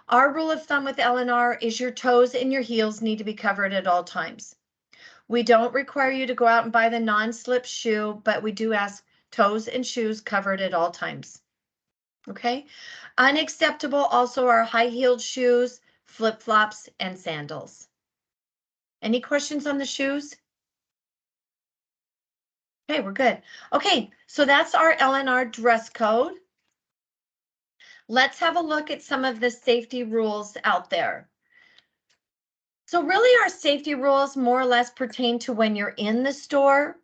Our rule of thumb with LNR is your toes and your heels need to be covered at all times. We don't require you to go out and buy the non-slip shoe, but we do ask toes and shoes covered at all times. Okay. Unacceptable also are high-heeled shoes, flip-flops, and sandals. Any questions on the shoes? Okay, we're good. Okay, so that's our LNR dress code. Let's have a look at some of the safety rules out there. So really our safety rules more or less pertain to when you're in the store.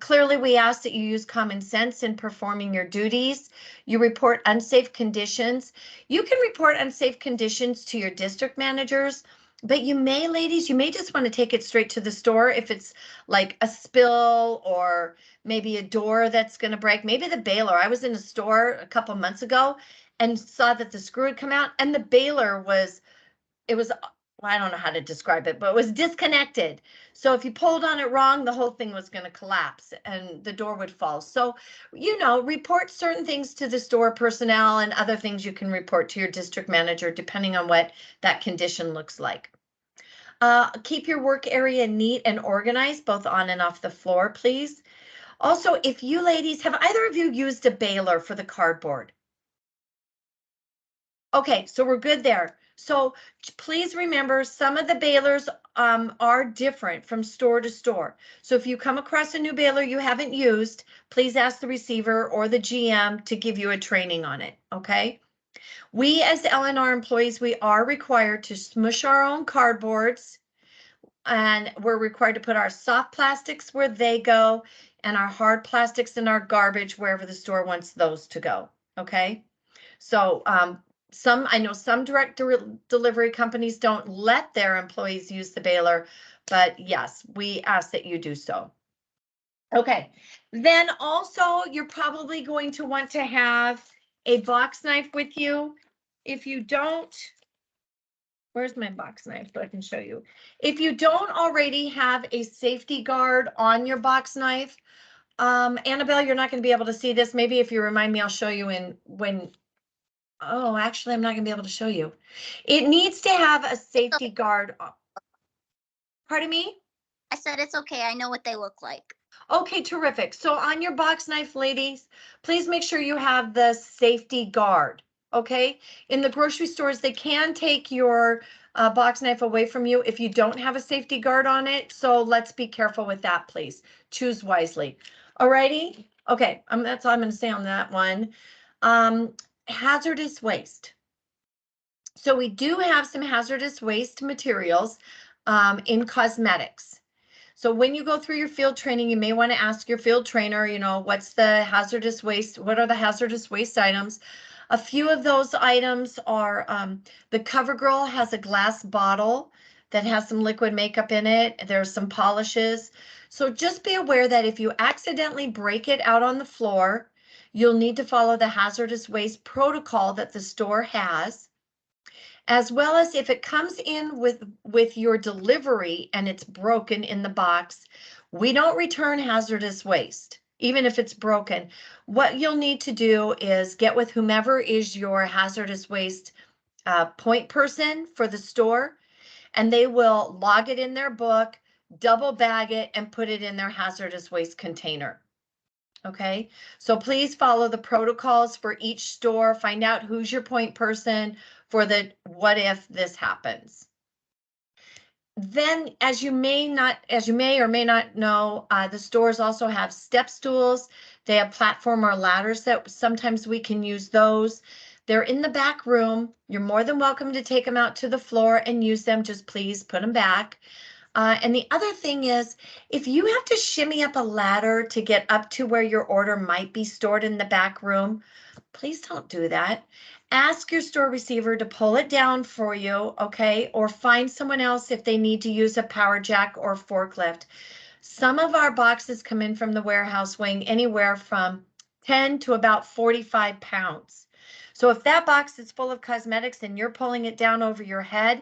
Clearly, we ask that you use common sense in performing your duties. You report unsafe conditions. You can report unsafe conditions to your district managers, But you may, ladies, you may just want to take it straight to the store if it's like a spill or maybe a door that's going to break. Maybe the baler. I was in a store a couple months ago and saw that the screw had come out and the baler was, well, I don't know how to describe it, but it was disconnected. So if you pulled on it wrong, the whole thing was going to collapse and the door would fall. So, report certain things to the store personnel and other things you can report to your district manager, depending on what that condition looks like. Keep your work area neat and organized, both on and off the floor, please. Also, if you ladies, have either of you used a baler for the cardboard? Okay, so we're good there. So please remember, some of the balers are different from store to store. So if you come across a new baler you haven't used, please ask the receiver or the GM to give you a training on it, okay? We as LNR employees, we are required to smush our own cardboards, and we're required to put our soft plastics where they go and our hard plastics in our garbage wherever the store wants those to go, okay? So I know some direct delivery companies don't let their employees use the baler, but yes, we ask that you do so. Okay, then also you're probably going to want to have a box knife with you. If you don't, where's my box knife so I can show you? If you don't already have a safety guard on your box knife, Annabelle, you're not going to be able to see this. Maybe if you remind me, I'll show you oh, actually, I'm not going to be able to show you. It needs to have a safety guard. Pardon me? I said it's okay. I know what they look like. Okay, terrific. So on your box knife, ladies, please make sure you have the safety guard, okay? In the grocery stores, they can take your box knife away from you if you don't have a safety guard on it. So let's be careful with that, please. Choose wisely. All righty? Okay, that's all I'm going to say on that one. Hazardous waste. So we do have some hazardous waste materials in cosmetics. So when you go through your field training, you may want to ask your field trainer, what's the hazardous waste? What are the hazardous waste items? A few of those items are the CoverGirl has a glass bottle that has some liquid makeup in it. There's some polishes. So just be aware that if you accidentally break it out on the floor, you'll need to follow the hazardous waste protocol that the store has, as well as if it comes in with your delivery and it's broken in the box. We don't return hazardous waste, even if it's broken. What you'll need to do is get with whomever is your hazardous waste point person for the store, and they will log it in their book, double bag it, and put it in their hazardous waste container. Okay, so please follow the protocols for each store. Find out who's your point person for the what if this happens. Then, as you may or may not know, the stores also have step stools. They have platform or ladders that sometimes we can use those. They're in the back room. You're more than welcome to take them out to the floor and use them. Just please put them back. And the other thing is, if you have to shimmy up a ladder to get up to where your order might be stored in the back room, please don't do that. Ask your store receiver to pull it down for you, okay? Or find someone else if they need to use a power jack or forklift. Some of our boxes come in from the warehouse weighing anywhere from 10 to about 45 pounds. So if that box is full of cosmetics and you're pulling it down over your head,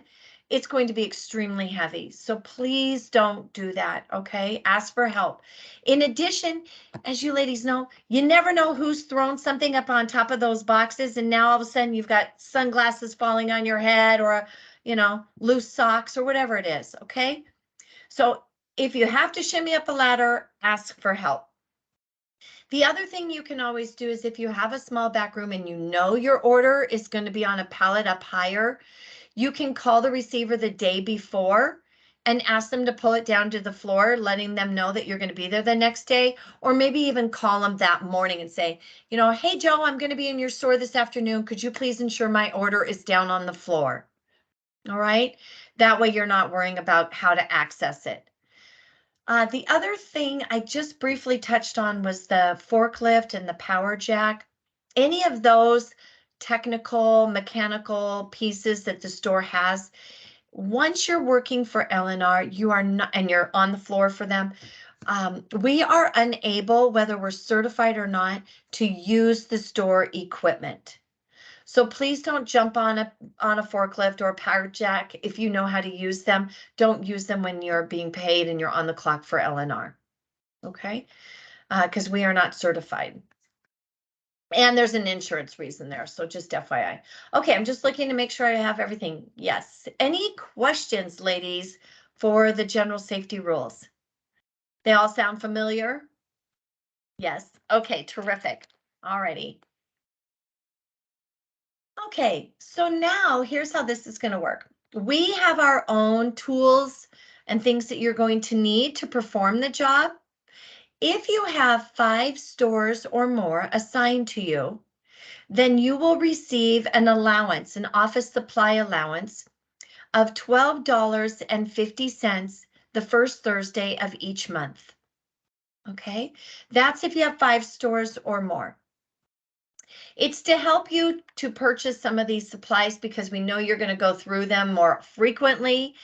it's going to be extremely heavy. So please don't do that, okay? Ask for help. In addition, as you ladies know, you never know who's thrown something up on top of those boxes, and now all of a sudden you've got sunglasses falling on your head, or, loose socks or whatever it is, okay? So if you have to shimmy up a ladder, ask for help. The other thing you can always do is if you have a small back room and you know your order is going to be on a pallet up higher, you can call the receiver the day before and ask them to pull it down to the floor, letting them know that you're going to be there the next day, or maybe even call them that morning and say, hey, Joe, I'm going to be in your store this afternoon. Could you please ensure my order is down on the floor? All right. That way you're not worrying about how to access it. The other thing I just briefly touched on was the forklift and the power jack. Any of those technical, mechanical pieces that the store has, once you're working for L&R, you are not, and you're on the floor for them, we are unable, whether we're certified or not, to use the store equipment. So please don't jump on a forklift or a power jack if you know how to use them. Don't use them when you're being paid and you're on the clock for L&R. Okay, because we are not certified. And there's an insurance reason there, so just FYI. Okay, I'm just looking to make sure I have everything. Yes. Any questions, ladies, for the general safety rules? They all sound familiar? Yes. Okay, terrific. Alrighty. Okay, so now here's how this is going to work. We have our own tools and things that you're going to need to perform the job. If you have 5 stores or more assigned to you, then you will receive an allowance, an office supply allowance of $12.50 the first Thursday of each month. Okay, that's if you have 5 stores or more. It's to help you to purchase some of these supplies because we know you're going to go through them more frequently.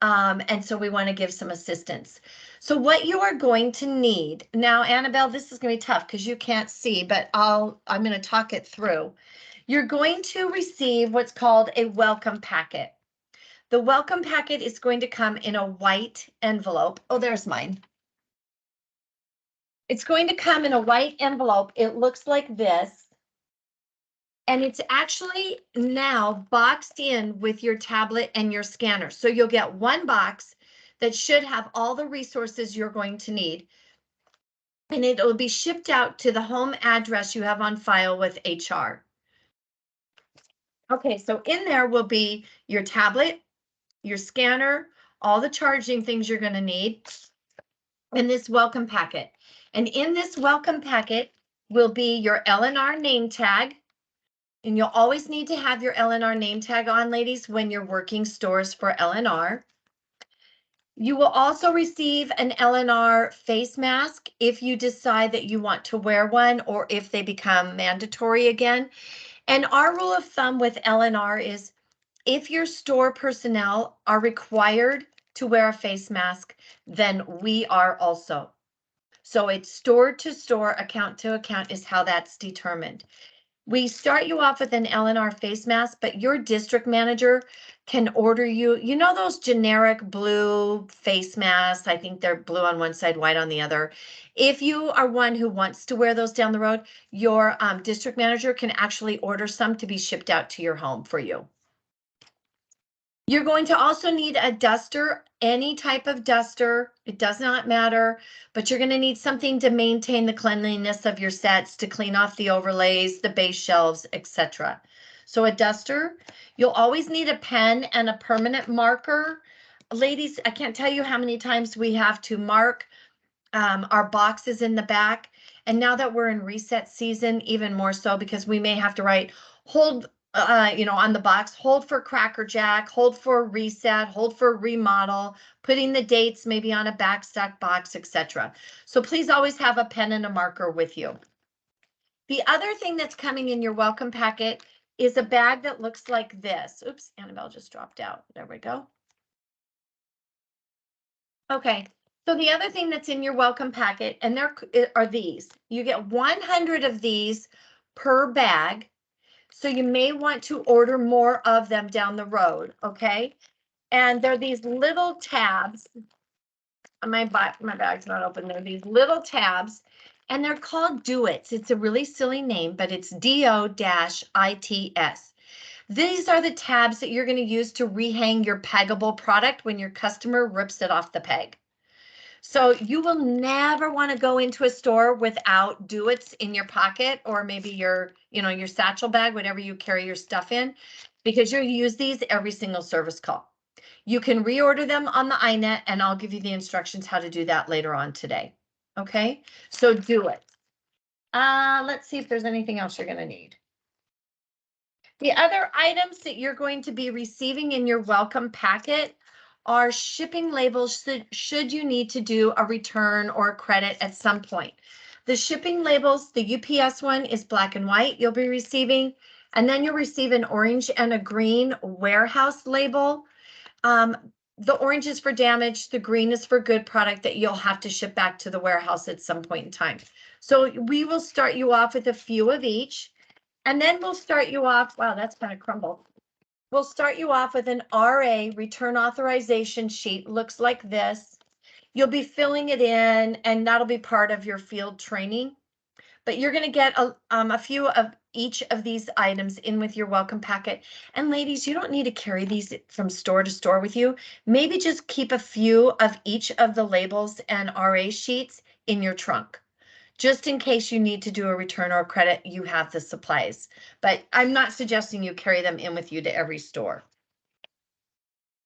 And so we want to give some assistance. So what you are going to need now, Annabelle, this is going to be tough because you can't see, but I'm going to talk it through. You're going to receive what's called a welcome packet. The welcome packet is going to come in a white envelope. Oh, there's mine. It's going to come in a white envelope. It looks like this. And it's actually now boxed in with your tablet and your scanner. So you'll get one box that should have all the resources you're going to need. And it will be shipped out to the home address you have on file with HR. Okay, so in there will be your tablet, your scanner, all the charging things you're going to need, and this welcome packet. And in this welcome packet will be your L&R name tag. And you'll always need to have your L&R name tag on, ladies, when you're working stores for L&R. You will also receive an L&R face mask if you decide that you want to wear one or if they become mandatory again. And our rule of thumb with L&R is if your store personnel are required to wear a face mask, then we are also. So it's store to store, account to account is how that's determined. We start you off with an L&R face mask, but your district manager can order you, you know, those generic blue face masks. I think they're blue on one side, white on the other. If you are one who wants to wear those down the road, your district manager can actually order some to be shipped out to your home for you. You're going to also need a duster, any type of duster. It does not matter, but you're going to need something to maintain the cleanliness of your sets, to clean off the overlays, the base shelves, etc. So a duster. You'll always need a pen and a permanent marker. Ladies, I can't tell you how many times we have to mark our boxes in the back. And now that we're in reset season, even more so, because we may have to write hold on the box, hold for Cracker Jack, hold for reset, hold for remodel, putting the dates maybe on a backstock box, etc. So please always have a pen and a marker with you. The other thing that's coming in your welcome packet is a bag that looks like this. Oops, Annabelle just dropped out. There we go. Okay, so the other thing that's in your welcome packet, and there are these. You get 100 of these per bag. So you may want to order more of them down the road, okay? And they're these little tabs. My bag's not open. They're these little tabs, and they're called Do-Its. It's a really silly name, but it's DO-ITS. These are the tabs that you're going to use to rehang your peggable product when your customer rips it off the peg. So you will never want to go into a store without Do-Its in your pocket, or maybe your satchel bag, whatever you carry your stuff in, because you'll use these every single service call. You can reorder them on the iNet, and I'll give you the instructions how to do that later on today. Okay, so Do-It. Let's see if there's anything else you're going to need. The other items that you're going to be receiving in your welcome packet are shipping labels should you need to do a return or a credit at some point. The shipping labels, the UPS one is black and white you'll be receiving, and then you'll receive an orange and a green warehouse label. The orange is for damage, the green is for good product that you'll have to ship back to the warehouse at some point in time. So we will start you off with a few of each, and then we'll start you off, wow, that's kind of crumbled. We'll start you off with an RA, return authorization sheet, looks like this. You'll be filling it in, and that'll be part of your field training. But you're going to get a few of each of these items in with your welcome packet. And ladies, you don't need to carry these from store to store with you. Maybe just keep a few of each of the labels and RA sheets in your trunk. Just in case you need to do a return or credit, you have the supplies. But I'm not suggesting you carry them in with you to every store.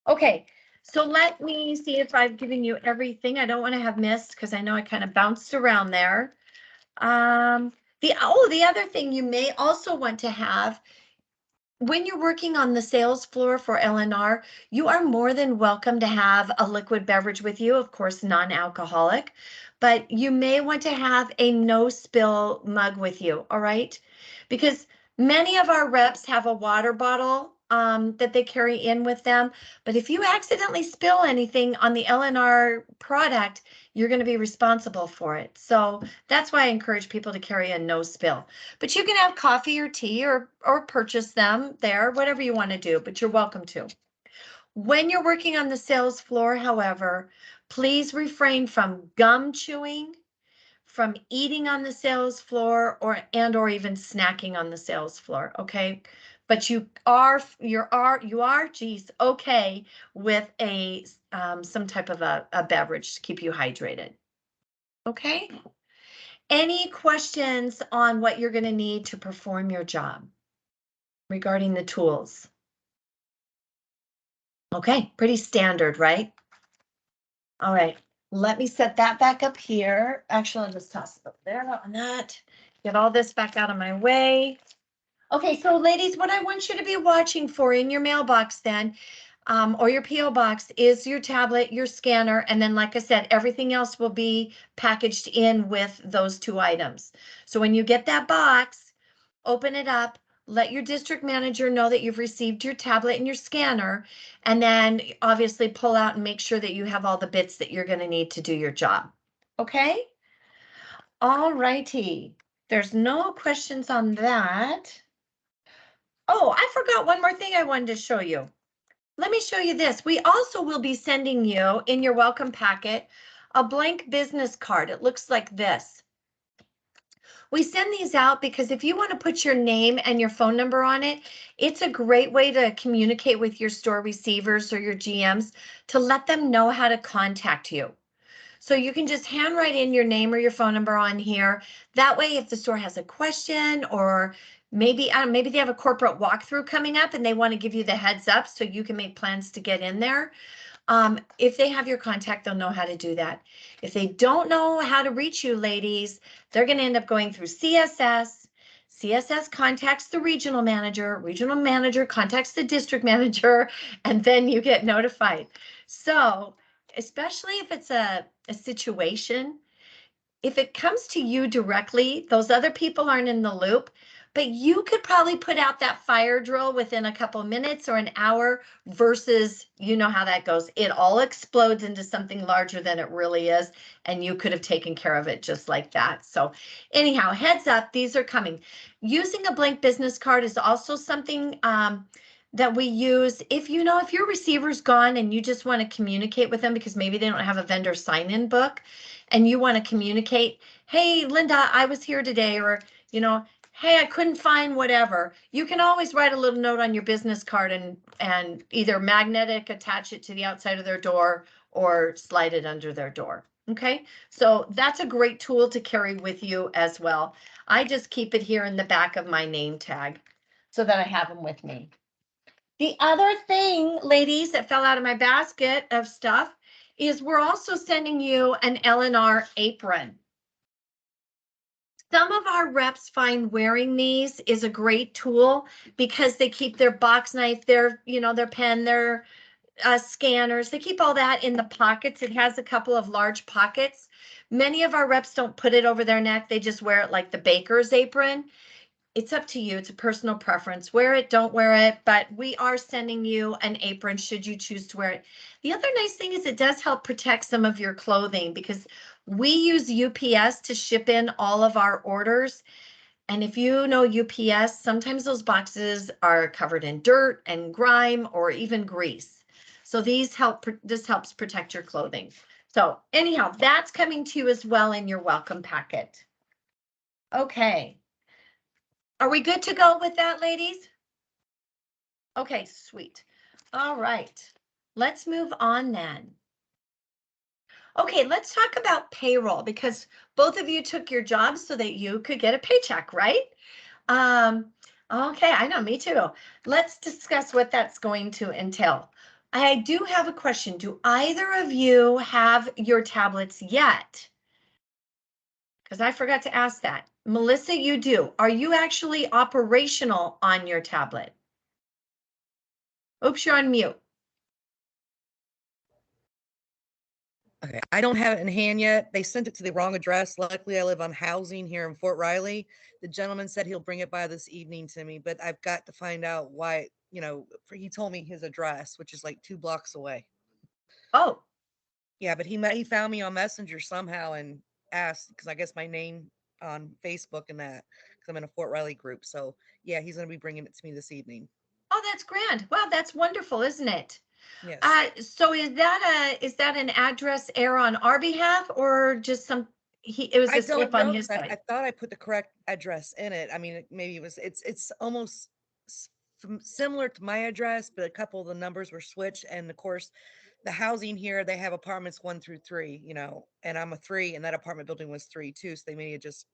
Okay, so let me see if I've given you everything. I don't want to have missed because I know I kind of bounced around there. The other thing you may also want to have when you're working on the sales floor for LNR, you are more than welcome to have a liquid beverage with you, of course, non-alcoholic, but you may want to have a no spill mug with you, all right? Because many of our reps have a water bottle that they carry in with them, but if you accidentally spill anything on the LNR product, you're going to be responsible for it. So that's why I encourage people to carry a no spill. But you can have coffee or tea or purchase them there, whatever you want to do, but you're welcome to. When you're working on the sales floor, however, please refrain from gum chewing, from eating on the sales floor, or even snacking on the sales floor, okay? But you are okay with some type of a beverage to keep you hydrated. Okay? Any questions on what you're going to need to perform your job regarding the tools? Okay, pretty standard, right? All right, let me set that back up here. Actually, I'll just toss it up there on that. Get all this back out of my way. Okay, so ladies, what I want you to be watching for in your mailbox then, or your PO box, is your tablet, your scanner, and then, like I said, everything else will be packaged in with those two items. So when you get that box, open it up, let your district manager know that you've received your tablet and your scanner, and then obviously pull out and make sure that you have all the bits that you're going to need to do your job. Okay? All righty. There's no questions on that. Oh, I forgot one more thing I wanted to show you. Let me show you this. We also will be sending you in your welcome packet a blank business card. It looks like this. We send these out because if you want to put your name and your phone number on it, it's a great way to communicate with your store receivers or your GMs to let them know how to contact you. So you can just handwrite in your name or your phone number on here. That way, if the store has a question, or maybe they have a corporate walkthrough coming up and they want to give you the heads up so you can make plans to get in there. If they have your contact, they'll know how to do that. If they don't know how to reach you, ladies, they're going to end up going through CSS. CSS contacts the regional manager contacts the district manager, and then you get notified. So especially if it's a situation, if it comes to you directly, those other people aren't in the loop, but you could probably put out that fire drill within a couple minutes or an hour versus, you know how that goes. It all explodes into something larger than it really is, and you could have taken care of it just like that. So anyhow, heads up, these are coming. Using a blank business card is also something that we use if your receiver's gone and you just want to communicate with them because maybe they don't have a vendor sign-in book and you want to communicate, hey, Linda, I was here today, or, hey, I couldn't find whatever. You can always write a little note on your business card and either magnetic attach it to the outside of their door or slide it under their door. Okay, so that's a great tool to carry with you as well. I just keep it here in the back of my name tag so that I have them with me. The other thing, ladies, that fell out of my basket of stuff is we're also sending you an LNR apron. Some of our reps find wearing these is a great tool because they keep their box knife, their pen, their scanners. They keep all that in the pockets. It has a couple of large pockets. Many of our reps don't put it over their neck. They just wear it like the baker's apron. it's up to you. It's a personal preference. Wear it, don't wear it, but we are sending you an apron should you choose to wear it. The other nice thing is it does help protect some of your clothing because we use UPS to ship in all of our orders. And if you know UPS, sometimes those boxes are covered in dirt and grime or even grease. So this helps protect your clothing. So anyhow, that's coming to you as well in your welcome packet. Okay. Are we good to go with that, ladies? Okay, sweet. All right. Let's move on then. Okay, let's talk about payroll because both of you took your jobs so that you could get a paycheck, right? Okay, I know, me too. Let's discuss what that's going to entail. I do have a question. Do either of you have your tablets yet? Because I forgot to ask that. Melissa, you do. Are you actually operational on your tablet? Oops, you're on mute. Okay, I don't have it in hand yet. They sent it to the wrong address. Luckily, I live on housing here in Fort Riley. The gentleman said he'll bring it by this evening to me, but I've got to find out why, he told me his address, which is like 2 blocks away. Oh. Yeah, but he found me on Messenger somehow and asked, because I guess my name on Facebook and that, because I'm in a Fort Riley group. So yeah, he's going to be bringing it to me this evening. Oh, that's grand. Wow, that's wonderful, isn't it? Yes. So is that an address error on our behalf or just it was a slip on his side? I thought I put the correct address in it. I mean, maybe it's almost similar to my address, but a couple of the numbers were switched. And of course, the housing here, they have apartments 1 through 3, and I'm a 3, and that apartment building was 3 too. So they may have just,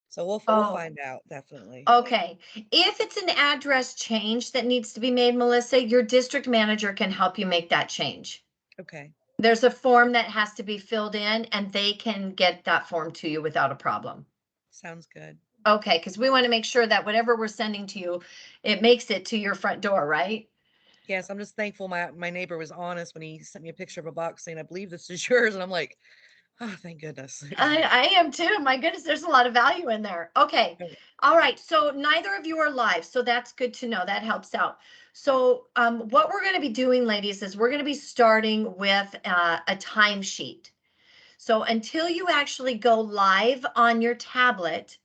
so we'll find out definitely. Okay. If it's an address change that needs to be made, Melissa, your district manager can help you make that change. Okay. There's a form that has to be filled in and they can get that form to you without a problem. Sounds good. Okay, because we want to make sure that whatever we're sending to you, it makes it to your front door, right? Yes, I'm just thankful my neighbor was honest when he sent me a picture of a box saying, I believe this is yours. And I'm like, oh, thank goodness. I am too. My goodness, there's a lot of value in there. Okay. All right. So neither of you are live. So that's good to know. That helps out. So what we're going to be doing, ladies, is we're going to be starting with a timesheet. So until you actually go live on your tablet,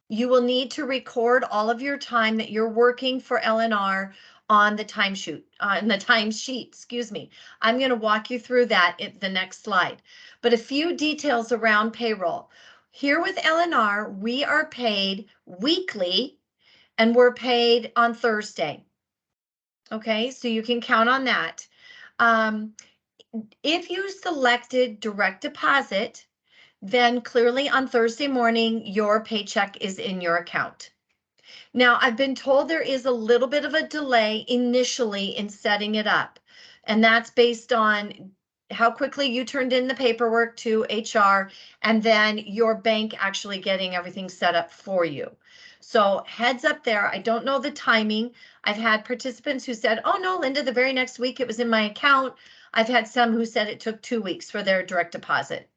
you will need to record all of your time that you're working for LNR on the timesheet, excuse me. I'm going to walk you through that in the next slide. But a few details around payroll. Here with LNR, we are paid weekly and we're paid on Thursday. Okay, so you can count on that. If you selected direct deposit, then clearly on Thursday morning, your paycheck is in your account. Now, I've been told there is a little bit of a delay initially in setting it up, and that's based on how quickly you turned in the paperwork to HR and then your bank actually getting everything set up for you. So heads up there, I don't know the timing. I've had participants who said, oh no, Linda, the very next week it was in my account. I've had some who said it took 2 weeks for their direct deposit.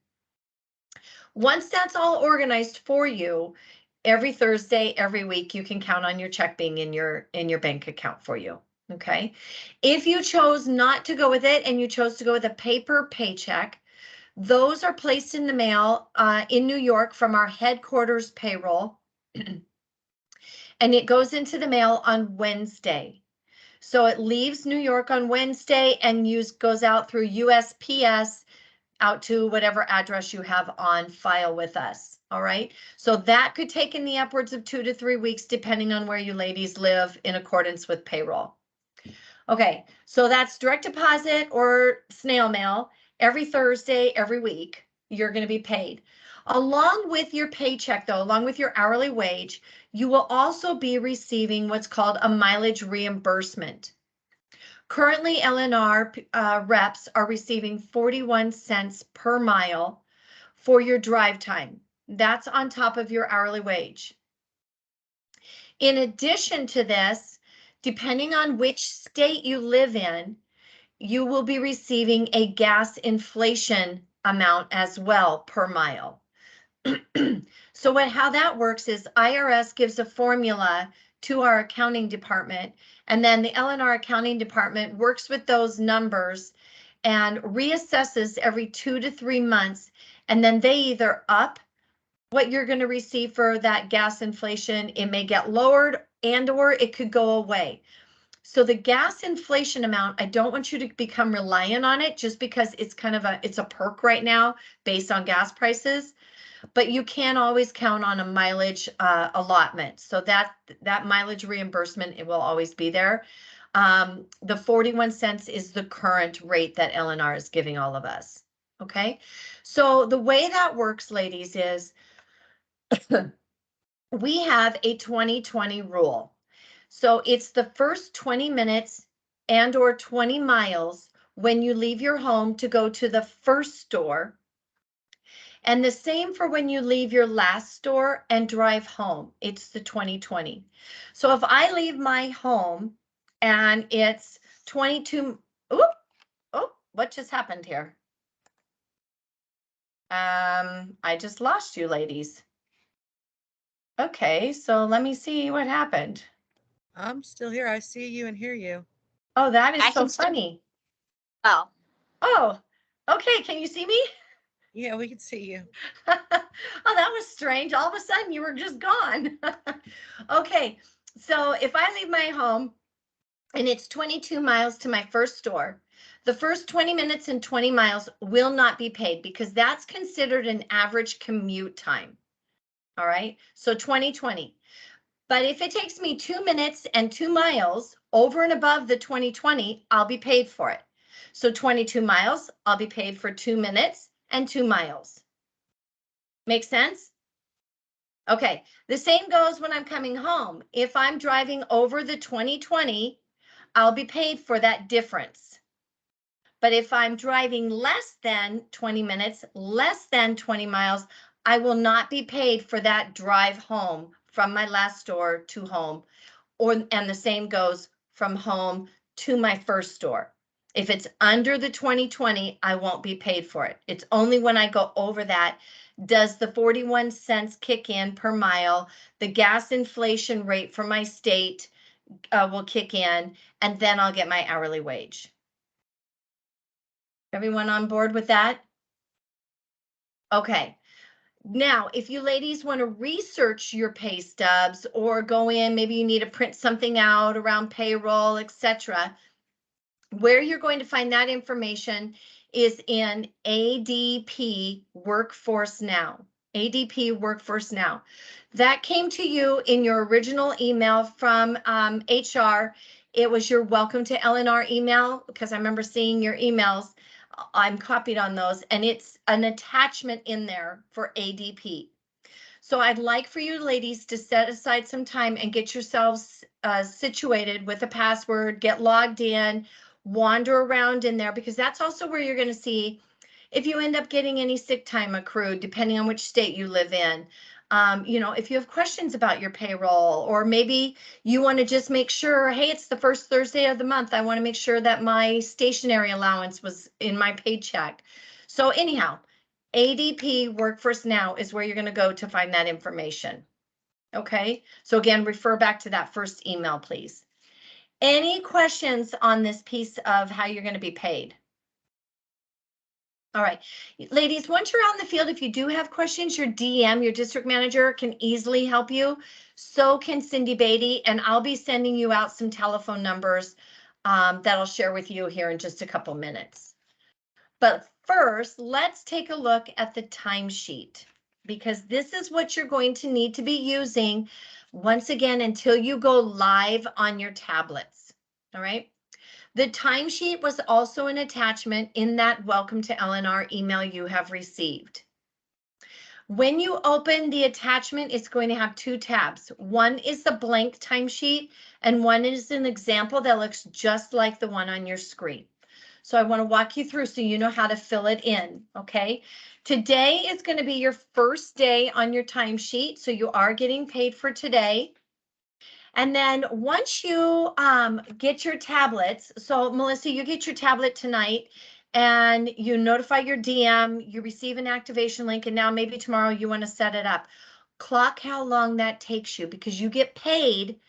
Once that's all organized for you, every Thursday, every week, you can count on your check being in your bank account for you. Okay. If you chose not to go with it and you chose to go with a paper paycheck, those are placed in the mail in New York from our headquarters payroll. And it goes into the mail on Wednesday. So it leaves New York on Wednesday and goes out through USPS out to whatever address you have on file with us. All right. So that could take in the upwards of 2 to 3 weeks, depending on where you ladies live in accordance with payroll. Okay. So that's direct deposit or snail mail every Thursday, every week. You're going to be paid. Along with your paycheck, though, along with your hourly wage, you will also be receiving what's called a mileage reimbursement. Currently, LNR reps are receiving 41 cents per mile for your drive time. That's on top of your hourly wage. In addition to this, depending on which state you live in, you will be receiving a gas inflation amount as well per mile. So how that works is IRS gives a formula to our accounting department, and then the L&R accounting department works with those numbers and reassesses every 2 to 3 months, and then they either up what you're going to receive for that gas inflation, it may get lowered, and or it could go away. So the gas inflation amount, I don't want you to become reliant on it just because it's kind of it's a perk right now based on gas prices, but you can always count on a mileage allotment. So that mileage reimbursement, it will always be there. The 41 cents is the current rate that L&R is giving all of us. Okay, so the way that works, ladies, is we have a 20/20 rule. So it's the first 20 minutes and or 20 miles when you leave your home to go to the first store. And the same for when you leave your last store and drive home. It's the 20/20. So if I leave my home and it's 22, oh, what just happened here? I just lost you, ladies. Okay, so let me see what happened. I'm still here. I see you and hear you. Oh, that is I so can still- funny. Oh, Oh, okay. Can you see me? Yeah, we can see you. Oh, that was strange. All of a sudden you were just gone. Okay, so if I leave my home and it's 22 miles to my first store, the first 20 minutes and 20 miles will not be paid because that's considered an average commute time. All right, so 20/20. But if it takes me 2 minutes and 2 miles over and above the 20/20, I'll be paid for it. So 22 miles, I'll be paid for 2 minutes and 2 miles. Make sense? Okay, the same goes when I'm coming home. If I'm driving over the 20/20, I'll be paid for that difference. But if I'm driving less than 20 minutes, less than 20 miles, I will not be paid for that drive home from my last store to home, and the same goes from home to my first store. If it's under the 20/20, I won't be paid for it. It's only when I go over that does the 41 cents kick in per mile. The gas inflation rate for my state will kick in, and then I'll get my hourly wage. Everyone on board with that? Okay. Now, if you ladies want to research your pay stubs or go in, maybe you need to print something out around payroll, etc., where you're going to find that information is in ADP Workforce Now. ADP Workforce Now. That came to you in your original email from HR. It was your welcome to L&R email because I remember seeing your emails. I'm copied on those, and it's an attachment in there for ADP. So I'd like for you ladies to set aside some time and get yourselves situated with a password, get logged in, wander around in there, because that's also where you're going to see if you end up getting any sick time accrued, depending on which state you live in. You know, if you have questions about your payroll, or maybe you want to just make sure, hey, it's the first Thursday of the month, I want to make sure that my stationery allowance was in my paycheck. So anyhow, ADP Workforce Now is where you're going to go to find that information. Okay, so again, refer back to that first email, please. Any questions on this piece of how you're going to be paid? All right, ladies, once you're out in the field, if you do have questions, your DM, your district manager, can easily help you. So can Cindy Beatty, and I'll be sending you out some telephone numbers that I'll share with you here in just a couple minutes. But first, let's take a look at the timesheet, because this is what you're going to need to be using once again until you go live on your tablets. All right. The timesheet was also an attachment in that welcome to L&R email you have received. When you open the attachment, it's going to have two tabs. One is the blank timesheet, and one is an example that looks just like the one on your screen. So I want to walk you through so you know how to fill it in, okay? Today is going to be your first day on your timesheet, so you are getting paid for today. And then once you get your tablets, so Melissa, you get your tablet tonight and you notify your DM, you receive an activation link, and now maybe tomorrow you want to set it up. clock how long that takes you, because you get paid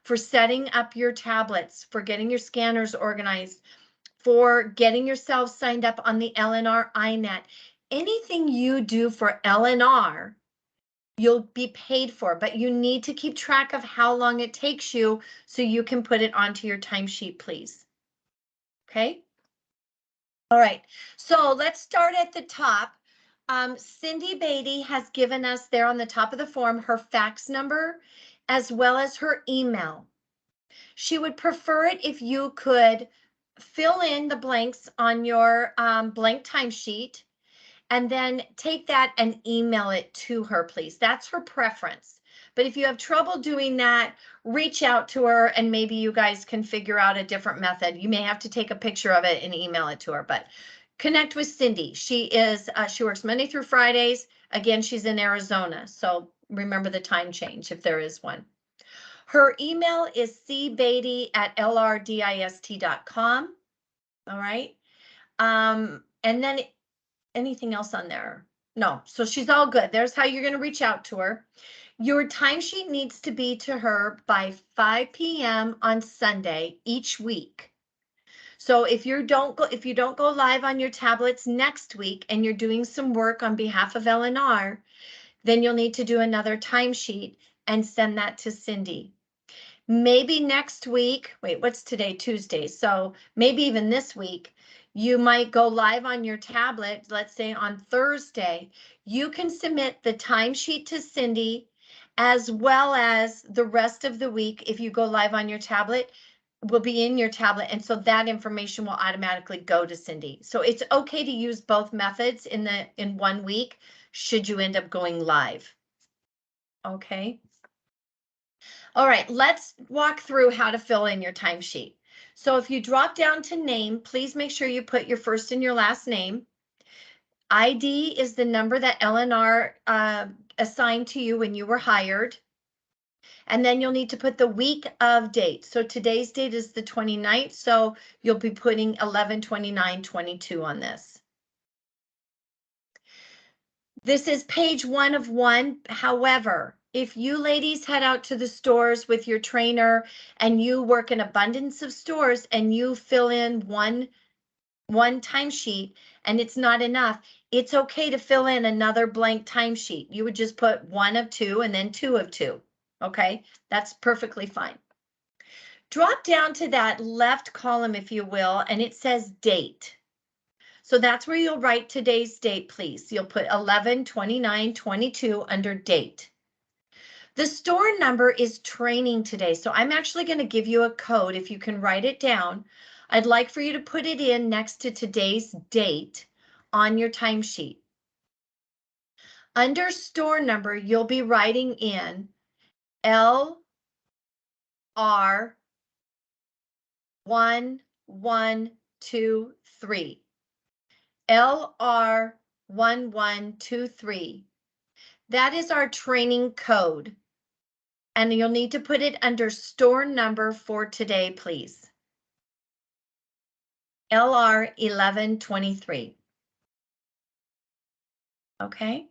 for setting up your tablets, for getting your scanners organized, for getting yourself signed up on the LNR INET. Anything you do for LNR, you'll be paid for, but you need to keep track of how long it takes you so you can put it onto your timesheet, please. Okay? All right, so let's start at the top. Cindy Beatty has given us there on the top of the form her fax number as well as her email. She would prefer it if you could fill in the blanks on your blank timesheet and then take that and email it to her, please. That's her preference. But if you have trouble doing that, reach out to her and maybe you guys can figure out a different method. You may have to take a picture of it and email it to her, but connect with Cindy. She works Monday through Fridays. Again, she's in Arizona, so remember the time change if there is one. Her email is cbeatty@lrdist.com. All right. And then anything else on there? No, so she's all good. There's how you're going to reach out to her. Your timesheet needs to be to her by 5 p.m. on Sunday each week. So if you don't go live on your tablets next week and you're doing some work on behalf of LNR, then you'll need to do another timesheet and send that to Cindy. Maybe next week, wait, what's today? Tuesday. So maybe even this week, you might go live on your tablet, let's say on Thursday. You can submit the timesheet to Cindy as well as the rest of the week. If you go live on your tablet, will be in your tablet. And so that information will automatically go to Cindy. So it's okay to use both methods in 1 week, should you end up going live. Okay. All right, let's walk through how to fill in your timesheet. So if you drop down to name, please make sure you put your first and your last name. ID is the number that LNR assigned to you when you were hired. And then you'll need to put the week of date. So today's date is the 29th, so you'll be putting 11/29/22 on this. This is page 1 of 1. However, if you ladies head out to the stores with your trainer and you work an abundance of stores and you fill in one timesheet and it's not enough, it's okay to fill in another blank timesheet. You would just put 1 of 2 and then 2 of 2. Okay, that's perfectly fine. Drop down to that left column, if you will, and it says date. So that's where you'll write today's date, please. You'll put 11/29/22 under date. The store number is training today. So I'm actually going to give you a code if you can write it down. I'd like for you to put it in next to today's date on your timesheet. Under store number, you'll be writing in LR1123. LR1123. That is our training code. And you'll need to put it under store number for today, please. LR1123. Okay.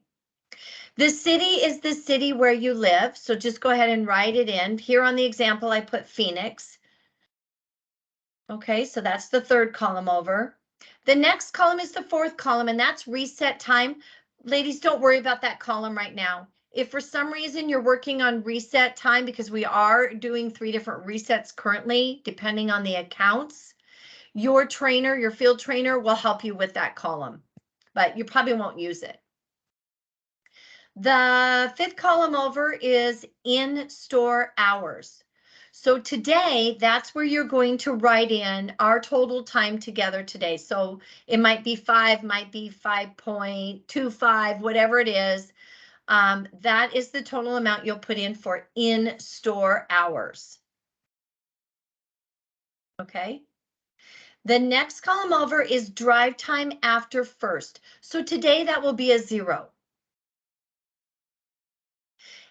The city is the city where you live, so just go ahead and write it in. Here on the example, I put Phoenix. Okay, so that's the third column over. The next column is the fourth column, and that's reset time. Ladies, don't worry about that column right now. If for some reason you're working on reset time, because we are doing 3 different resets currently, depending on the accounts, your trainer, your field trainer will help you with that column, but you probably won't use it. The 5th column over is in-store hours. So today, that's where you're going to write in our total time together today. So it might be 5, might be 5.25, whatever it is. That is the total amount you'll put in for in-store hours. Okay. The next column over is drive time after first. So today that will be a 0.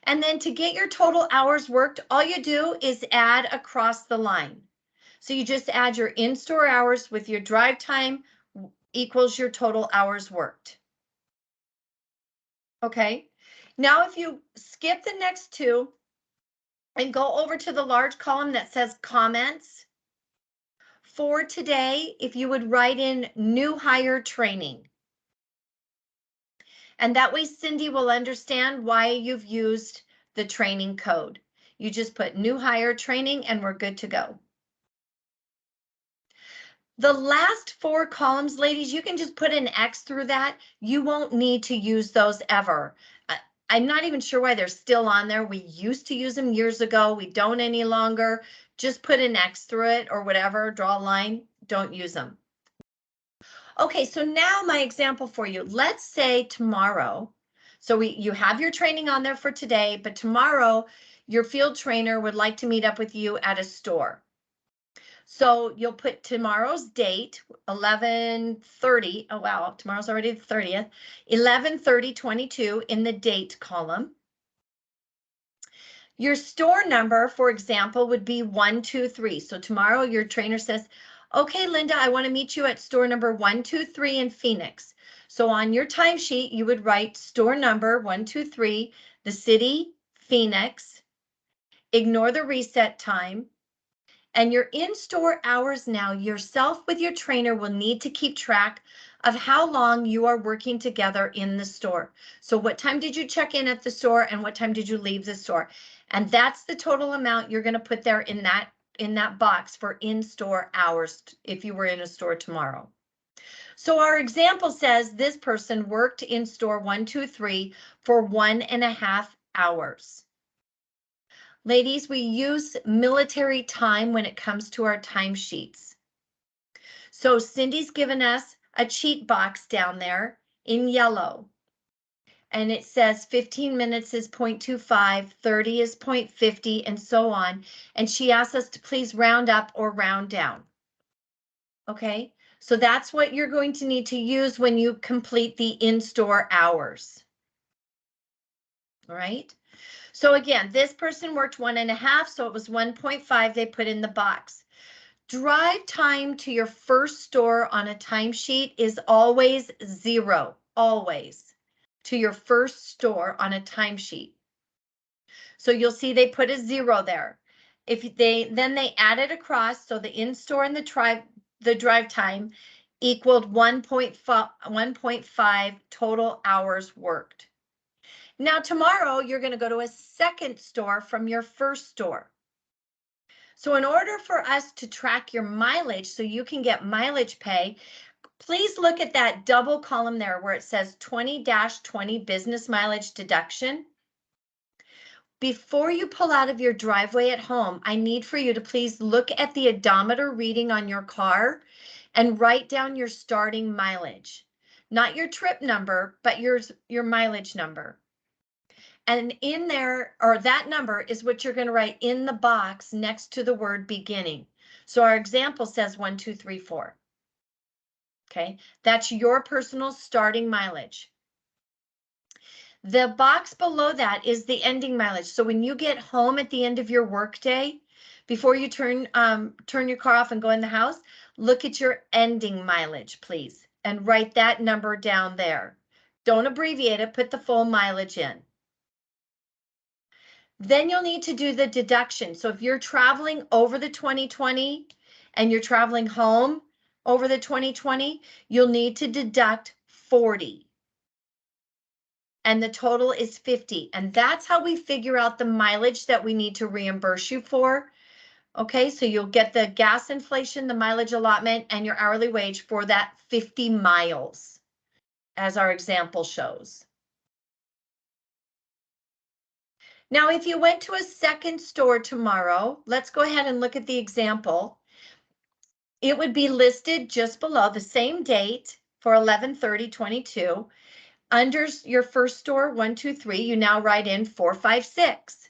And then to get your total hours worked, all you do is add across the line. So you just add your in-store hours with your drive time equals your total hours worked. Okay. Now, if you skip the next two and go over to the large column that says comments, for today, if you would write in new hire training. And that way Cindy will understand why you've used the training code. You just put new hire training and we're good to go. The last 4 columns, ladies, you can just put an X through that. You won't need to use those ever. I'm not even sure why they're still on there. We used to use them years ago. We don't any longer. Just put an X through it or whatever, draw a line, don't use them. Okay, so now my example for you. Let's say tomorrow, so you have your training on there for today, but tomorrow your field trainer would like to meet up with you at a store. So you'll put tomorrow's date, 11/30. Oh, wow, tomorrow's already the 30th, 11/30/22 in the date column. Your store number, for example, would be 123. So tomorrow your trainer says, okay, Linda, I want to meet you at store number 123 in Phoenix. So on your timesheet, you would write store number 123, the city, Phoenix, ignore the reset time, and your in-store hours now, yourself with your trainer will need to keep track of how long you are working together in the store. So what time did you check in at the store and what time did you leave the store? And that's the total amount you're going to put there in that box for in-store hours if you were in a store tomorrow. So our example says this person worked in store 123 for 1.5 hours. Ladies, we use military time when it comes to our timesheets. So Cindy's given us a cheat box down there in yellow. And it says 15 minutes is 0.25, 30 is 0.50, and so on. And she asks us to please round up or round down. Okay, so that's what you're going to need to use when you complete the in-store hours. All right. So again, this person worked 1.5, so it was 1.5 they put in the box. Drive time to your first store on a timesheet is always 0, always, to your first store on a timesheet. So you'll see they put a 0 there. Then they add it across, so the in-store and the drive time equaled 1.5 total hours worked. Now tomorrow you're going to go to a second store from your first store. So in order for us to track your mileage so you can get mileage pay, please look at that double column there where it says 20-20 business mileage deduction. Before you pull out of your driveway at home, I need for you to please look at the odometer reading on your car and write down your starting mileage. Not your trip number, but your mileage number. And in there, or that number is what you're going to write in the box next to the word beginning. So our example says 1, 2, 3, 4. Okay, that's your personal starting mileage. The box below that is the ending mileage. So when you get home at the end of your workday, before you turn your car off and go in the house, look at your ending mileage, please, and write that number down there. Don't abbreviate it, put the full mileage in. Then you'll need to do the deduction. So if you're traveling over the 2020 and you're traveling home over the 2020, you'll need to deduct 40. And the total is 50. And that's how we figure out the mileage that we need to reimburse you for. Okay, so you'll get the gas inflation, the mileage allotment, and your hourly wage for that 50 miles, as our example shows. Now, if you went to a second store tomorrow, let's go ahead and look at the example. It would be listed just below the same date for 11/30/22. Under your first store, 123, you now write in 456.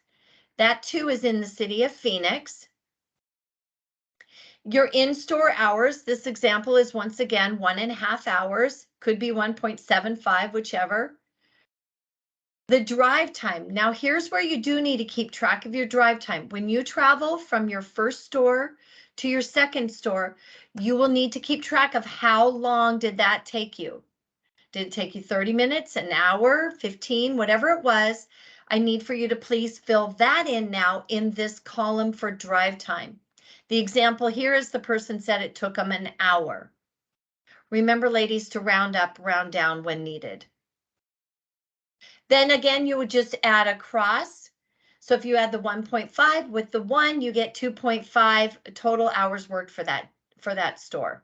That too is in the city of Phoenix. Your in-store hours, this example is once again 1.5 hours, could be 1.75, whichever. The drive time. Now here's where you do need to keep track of your drive time. When you travel from your first store to your second store, you will need to keep track of how long did that take you. Did it take you 30 minutes, an hour, 15, whatever it was? I need for you to please fill that in now in this column for drive time. The example here is the person said it took them an hour. Remember, ladies, to round up, round down when needed. Then again, you would just add a cross. So if you add the 1.5 with the 1, you get 2.5 total hours worked for that store.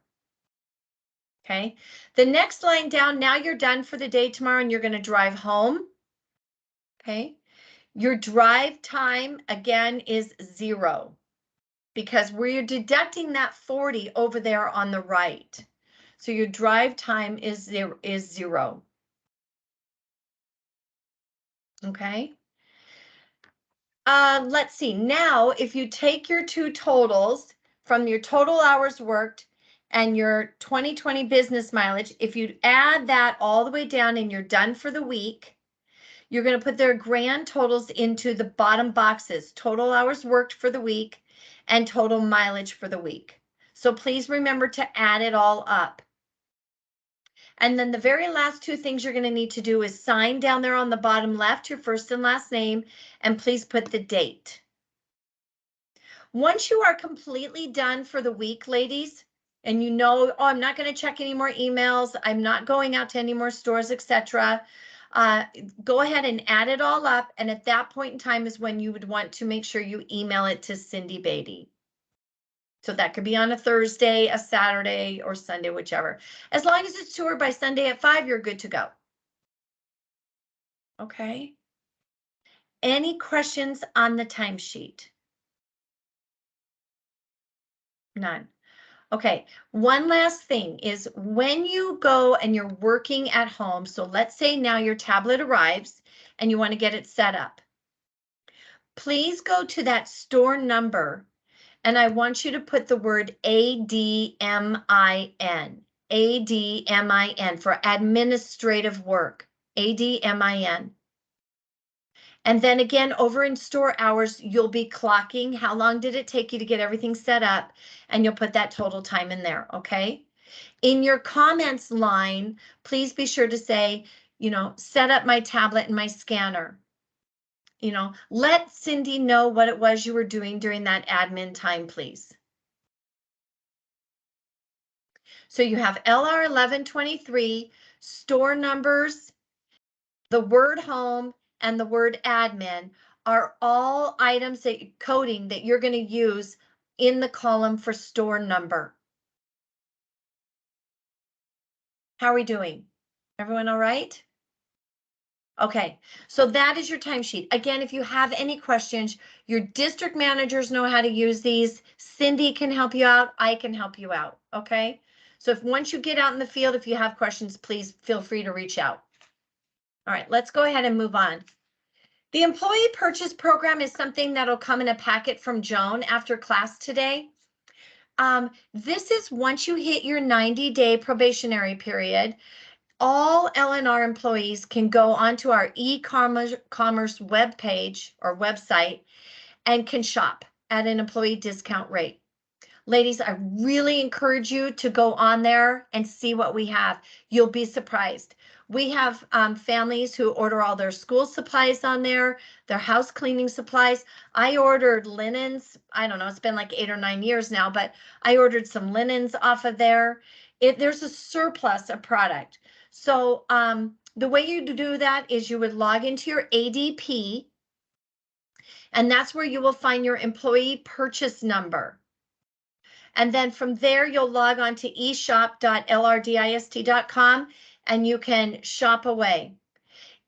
Okay, the next line down, now you're done for the day tomorrow and you're going to drive home. Okay, your drive time again is 0 because we're deducting that 40 over there on the right. So your drive time is 0. Okay. Let's see. Now, if you take your two totals from your total hours worked and your 2020 business mileage, if you add that all the way down and you're done for the week, you're going to put their grand totals into the bottom boxes, total hours worked for the week and total mileage for the week. So please remember to add it all up. And then the very last two things you're going to need to do is sign down there on the bottom left your first and last name, and please put the date. Once you are completely done for the week, ladies, and you know, oh, I'm not going to check any more emails, I'm not going out to any more stores, etc., go ahead and add it all up. And at that point in time is when you would want to make sure you email it to Cindy Beatty. So that could be on a Thursday, a Saturday, or Sunday, whichever. As long as it's to her by Sunday at 5, you're good to go. Okay. Any questions on the timesheet? None. Okay, one last thing is when you go and you're working at home, so let's say now your tablet arrives and you want to get it set up. Please go to that store number and I want you to put the word ADMIN, ADMIN for administrative work, ADMIN. And then again, over in store hours, you'll be clocking how long did it take you to get everything set up, and you'll put that total time in there, okay? In your comments line, please be sure to say, you know, set up my tablet and my scanner. You know, let Cindy know what it was you were doing during that admin time, please. So you have LR 1123, store numbers, the word home, and the word admin are all items that coding that you're going to use in the column for store number. How are we doing? Everyone all right? Okay, so that is your timesheet. Again, if you have any questions, your district managers know how to use these. Cindy can help you out. I can help you out. Okay, so if once you get out in the field, if you have questions, please feel free to reach out. All right, let's go ahead and move on. The employee purchase program is something that'll come in a packet from Joan after class today. This is once you hit your 90-day probationary period, all LNR employees can go onto our e-commerce webpage or website and can shop at an employee discount rate. Ladies, I really encourage you to go on there and see what we have. You'll be surprised. We have families who order all their school supplies on there, their house cleaning supplies. I ordered linens. I don't know, it's been like 8 or 9 years now, but I ordered some linens off of there. There's a surplus of product. So the way you do that is you would log into your ADP, and that's where you will find your employee purchase number. And then from there, you'll log on to eshop.lrdist.com and you can shop away.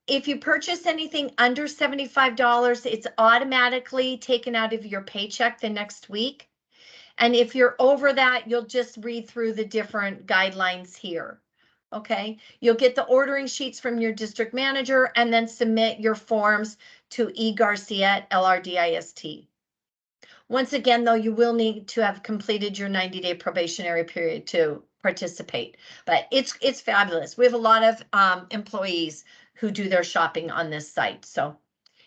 If you purchase anything under $75, it's automatically taken out of your paycheck the next week. And if you're over that, you'll just read through the different guidelines here. Okay, you'll get the ordering sheets from your district manager and then submit your forms to egarcia@lrdist. Once again, though, you will need to have completed your 90-day probationary period to participate, but it's fabulous. We have a lot of employees who do their shopping on this site. So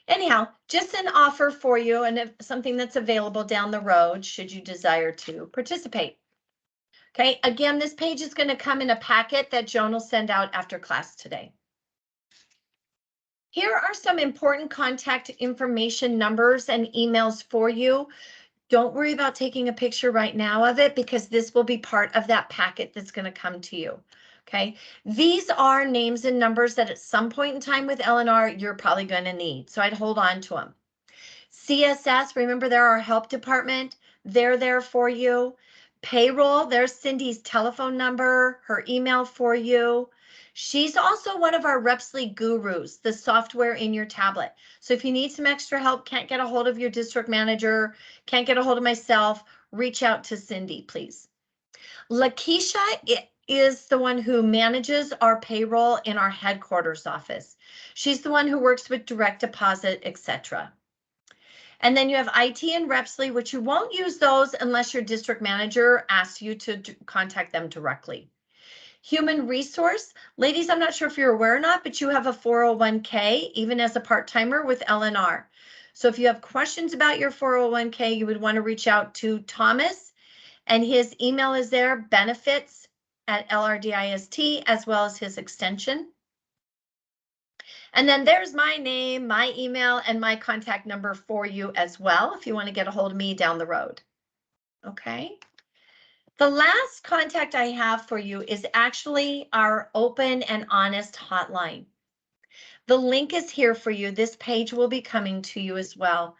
anyhow, just an offer for you and something that's available down the road should you desire to participate. Okay, again, this page is going to come in a packet that Joan will send out after class today. Here are some important contact information numbers and emails for you. Don't worry about taking a picture right now of it because this will be part of that packet that's going to come to you. Okay, these are names and numbers that at some point in time with L&R you're probably going to need. So I'd hold on to them. CSS, remember they're our help department. They're there for you. Payroll, there's Cindy's telephone number, her email for you. She's also one of our Repsly gurus, the software in your tablet. So if you need some extra help, can't get a hold of your district manager, can't get a hold of myself, reach out to Cindy, please. Lakeisha is the one who manages our payroll in our headquarters office. She's the one who works with direct deposit, etc. And then you have IT and Repsly, which you won't use those unless your district manager asks you to contact them directly. Human resource, ladies, I'm not sure if you're aware or not, but you have a 401k, even as a part-timer with L&R. So if you have questions about your 401k, you would want to reach out to Thomas, and his email is there, benefits@LRDIST, as well as his extension. And then there's my name, my email, and my contact number for you as well, if you want to get a hold of me down the road. Okay. The last contact I have for you is actually our open and honest hotline. The link is here for you. This page will be coming to you as well.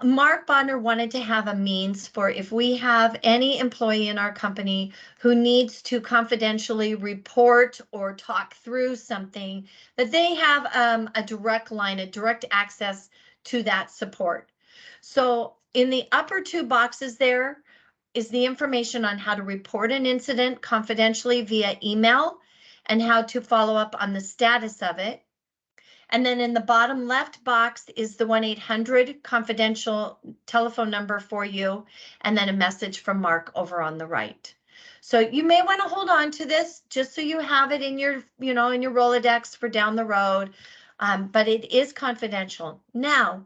Mark Bodner wanted to have a means for if we have any employee in our company who needs to confidentially report or talk through something, that they have a direct line, a direct access to that support. So in the upper two boxes there is the information on how to report an incident confidentially via email and how to follow up on the status of it. And then in the bottom left box is the 1-800 confidential telephone number for you, and then a message from Mark over on the right. So you may want to hold on to this just so you have it in your, in your Rolodex for down the road, but it is confidential. Now,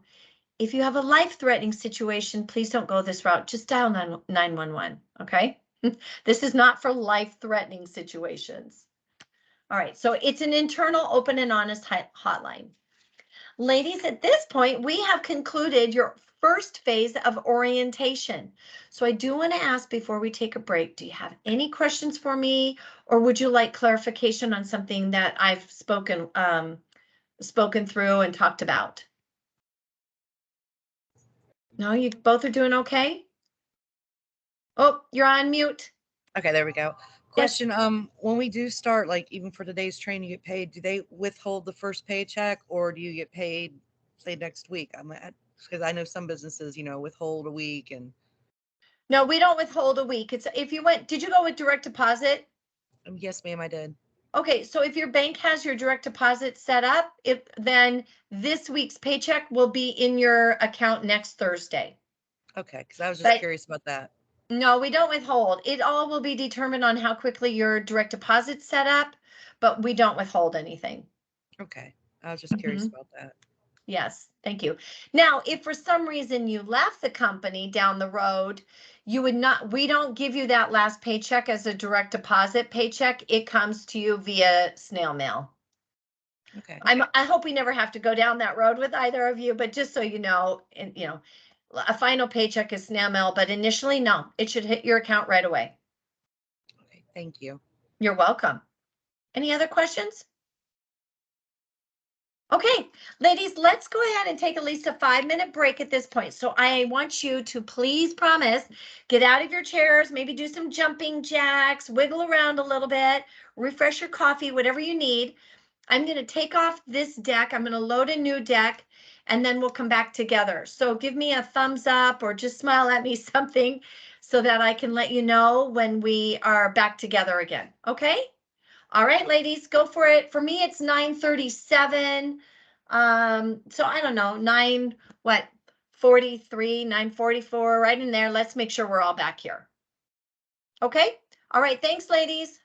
if you have a life-threatening situation, please don't go this route. Just dial 911, okay? This is not for life-threatening situations. All right, so it's an internal, open and honest hotline. Ladies, at this point, we have concluded your first phase of orientation. So I do want to ask before we take a break, do you have any questions for me, or would you like clarification on something that I've spoken through and talked about? No, you both are doing okay? Oh, you're on mute. Okay, there we go. Question, when we do start, like even for today's training, you get paid, do they withhold the first paycheck or do you get paid, say, next week? Because I know some businesses, withhold a week and. No, we don't withhold a week. It's if you did you go with direct deposit? Yes, ma'am, I did. Okay, so if your bank has your direct deposit set up, then this week's paycheck will be in your account next Thursday. Okay, because I was just curious about that. No, we don't withhold. It all will be determined on how quickly your direct deposit's set up, but we don't withhold anything. Okay, I was just curious about that. Yes, thank you. Now, if for some reason you left the company down the road, we don't give you that last paycheck as a direct deposit paycheck. It comes to you via snail mail. Okay. I hope we never have to go down that road with either of you, but just so you know, and a final paycheck is snail mail, but initially, no, it should hit your account right away. Okay, thank you. You're welcome. Any other questions? Okay, ladies, let's go ahead and take at least a 5-minute break at this point. So I want you to please promise, get out of your chairs, maybe do some jumping jacks, wiggle around a little bit, refresh your coffee, whatever you need. I'm going to take off this deck. I'm going to load a new deck, and then we'll come back together. So give me a thumbs up or just smile at me something so that I can let you know when we are back together again. Okay? All right, ladies, go for it. For me, it's 9:37. So I don't know, 9:43, 9:44, right in there. Let's make sure we're all back here. Okay? All right, thanks, ladies.